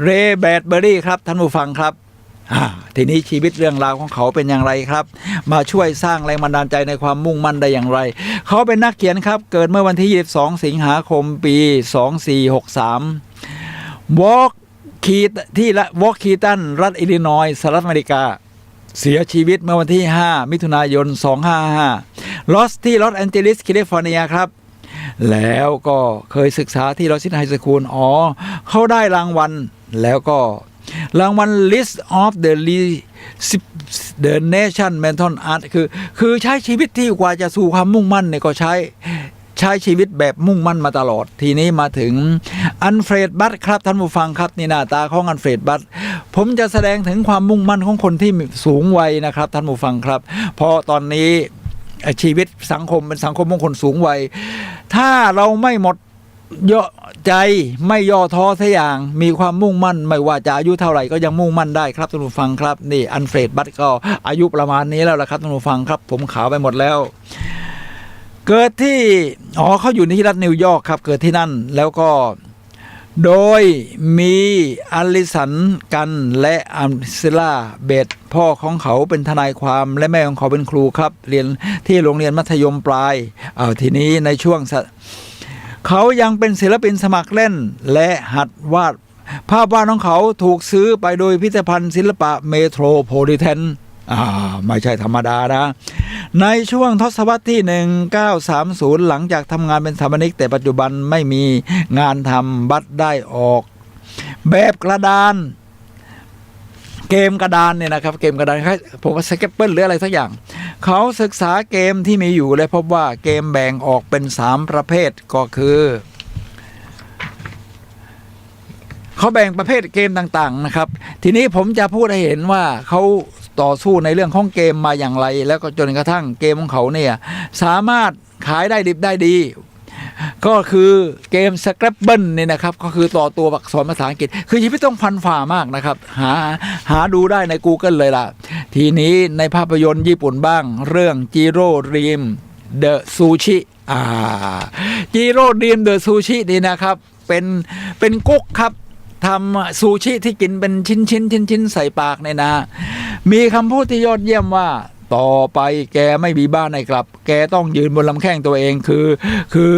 เรย์แบรดเบอรี่ครับท่านผู้ฟังครับทีนี้ชีวิตเรื่องราวของเขาเป็นอย่างไรครับมาช่วยสร้างแรงบันดาลใจในความมุ่งมั่นได้อย่างไรเขาเป็นนักเขียนครับเกิดเมื่อวันที่22 สิงหาคมปี2463วอล์กคีตันรัฐอิลลินอยส์สหรัฐอเมริกาเสียชีวิตเมื่อวันที่5 มิถุนายน 2555ลอสแอนเจลิสแคลิฟอร์เนียครับแล้วก็เคยศึกษาที่ลอสไฮสคูลเขาได้รางวัลแล้วก็รางวัล List of the Nation Mental Art คือใช้ชีวิตที่กว่าจะสู่ความมุ่งมั่นเนี่ยก็ใช้ชีวิตแบบมุ่งมั่นมาตลอดทีนี้มาถึงอันเฟรดบัตครับท่านผู้ฟังครับนี่หน้าตาของอันเฟรดบัตผมจะแสดงถึงความมุ่งมั่นของคนที่สูงวัยนะครับท่านผู้ฟังครับเพราะตอนนี้ชีวิตสังคมเป็นสังคมของคนสูงวัยถ้าเราไม่หมดย่อใจไม่ย่อท้อสักอย่างมีความมุ่งมั่นไม่ว่าจะอายุเท่าไหร่ก็ยังมุ่งมั่นได้ครับท่านผู้ฟังครับนี่อันเฟรดบัตก็อายุประมาณนี้แล้วล่ะครับท่านผู้ฟังครับผมขาวไปหมดแล้วเกิดที่เขาอยู่ที่รัฐนิวยอร์กครับเกิดที่นั่นแล้วก็โดยมีอลิสันกันและอัมซิล่าเบตพ่อของเขาเป็นทนายความและแม่ของเขาเป็นครูครับเรียนที่โรงเรียนมัธยมปลายทีนี้ในช่วงเขายังเป็นศิลปินสมัครเล่นและหัดวาดภาพวาดของเขาถูกซื้อไปโดยพิพิธภัณฑ์ศิลปะเมโทรโพลิแทน ไม่ใช่ธรรมดานะ ในช่วงทศวรรษที่ 1930 หลังจากทำงานเป็นสถาปนิกแต่ปัจจุบันไม่มีงานทำบัตรได้ออกแบบกระดานเกมกระดานเนี่ยนะครับเกมกระดานผมว่าสเก็ปเปิลหรืออะไรสักอย่างเขาศึกษาเกมที่มีอยู่และพบว่าเกมแบ่งออกเป็น3ประเภทก็คือเขาแบ่งประเภทเกมต่างๆนะครับทีนี้ผมจะพูดให้เห็นว่าเขาต่อสู้ในเรื่องของเกมมาอย่างไรแล้วก็จนกระทั่งเกมของเขาเนี่ยสามารถขายได้ดิบได้ดีก็คือเกม Scrabble เนี่ยนะครับก็คือต่อตัวอักษรภาษาอังกฤษคือชีวิตต้องพันฝ่ามากนะครับหาดูได้ใน Google เลยล่ะทีนี้ในภาพยนตร์ญี่ปุ่นบ้างเรื่อง Jiro Dream The Sushi Jiro Dream The Sushi นี่นะครับเป็นกุ๊กครับทำซูชิที่กินเป็นชิ้นใส่ปากเนี่ยนะมีคำพูดที่ยอดเยี่ยมว่าต่อไปแกไม่มีบ้านให้กลับแกต้องยืนบนลำแข้งตัวเองคือ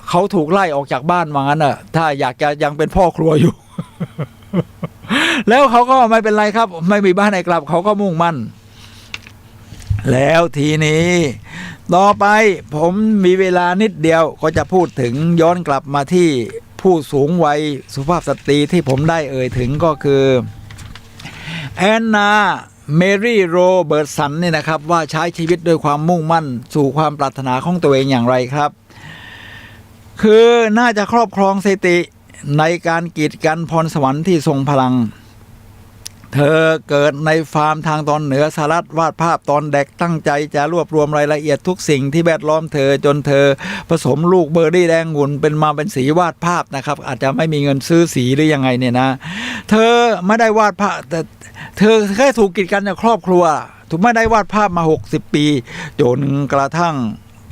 เขาถูกไล่ออกจากบ้านว่างั้นน่ะถ้าอยากจะยังเป็นพ่อครัวอยู่ แล้วเขาก็ไม่เป็นไรครับไม่มีบ้านให้กลับเขาก็มุ่งมั่นแล้วทีนี้ต่อไปผมมีเวลานิดเดียวก็จะพูดถึงย้อนกลับมาที่ผู้สูงวัยสุภาพสตรีที่ผมได้เอ่ยถึงก็คือแอนนาเมรี่โรเบิร์ตสันนี่นะครับว่าใช้ชีวิตด้วยความมุ่งมั่นสู่ความปรารถนาของตัวเองอย่างไรครับคือน่าจะครอบครองสถิติในการกีดกันพรสวรรค์ที่ทรงพลังเธอเกิดในฟาร์มทางตอนเหนือสหรัฐวาดภาพตอนเด็กตั้งใจจะรวบรวมรายละเอียดทุกสิ่งที่แวดล้อมเธอจนเธอผสมลูกเบอร์รี่แดงหุ่นเป็นสีวาดภาพนะครับอาจจะไม่มีเงินซื้อสีหรือยังไงเนี่ยนะเธอไม่ได้วาดภาพแต่เธอแค่ถูกกีดกันจากครอบครัวถูกไม่ได้วาดภาพมา60 ปีจนกระทั่ง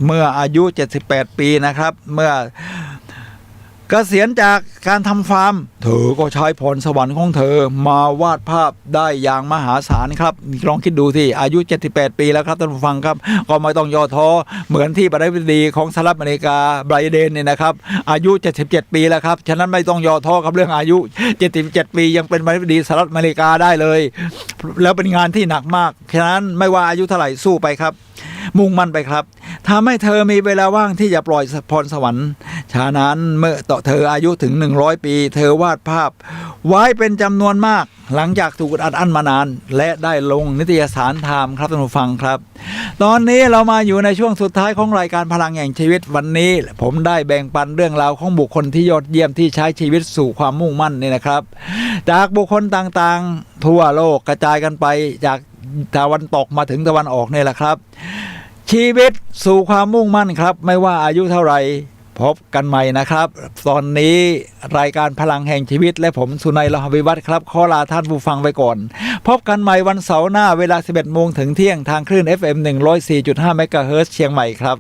เมื่ออายุ78 ปีนะครับเมื่อเกษียณจากการทำฟาร์มเธอก็ใช้พรสวรรค์ของเธอมาวาดภาพได้อย่างมหาศาลครับลองคิดดูที่อายุ78 ปีแล้วครับท่านผู้ฟังครับก็ไม่ต้องย่อท้อเหมือนที่ประธานาธิบดีของสหรัฐอเมริกาไบเดนเนี่ยนะครับอายุ77 ปีแล้วครับฉะนั้นไม่ต้องย่อท้อกับเรื่องอายุ77 ปียังเป็นประธานาธิบดีสหรัฐอเมริกาได้เลยแล้วเป็นงานที่หนักมากฉะนั้นไม่ว่าอายุเท่าไหร่สู้ไปครับมุ่งมั่นไปครับทำให้เธอมีเวลาว่างที่จะปล่อยพรสวรรค์ฉะนั้นเมื่อต่อเธออายุถึง100 ปีเธอวาดภาพไว้เป็นจำนวนมากหลังจากถูกอัดอั้นมานานและได้ลงนิตยสารไทม์ครับท่านผู้ฟังครับตอนนี้เรามาอยู่ในช่วงสุดท้ายของรายการพลังแห่งชีวิตวันนี้ผมได้แบ่งปันเรื่องราวของบุคคลที่ยอดเยี่ยมที่ใช้ชีวิตสู่ความมุ่งมั่นนี่นะครับจากบุคคลต่างๆทั่วโลกกระจายกันไปจากตะวันตกมาถึงตะวันออกนี่แหละครับชีวิตสู่ความมุ่งมั่นครับไม่ว่าอายุเท่าไหร่พบกันใหม่นะครับตอนนี้รายการพลังแห่งชีวิตและผมสุนัย ลหวิวัฒน์ครับขอลาท่านผู้ฟังไปก่อนพบกันใหม่วันเสาร์หน้าเวลา 11 โมงถึงเที่ยงทางคลื่น FM 104.5 เมกะเฮิรตซ์เชียงใหม่ครับ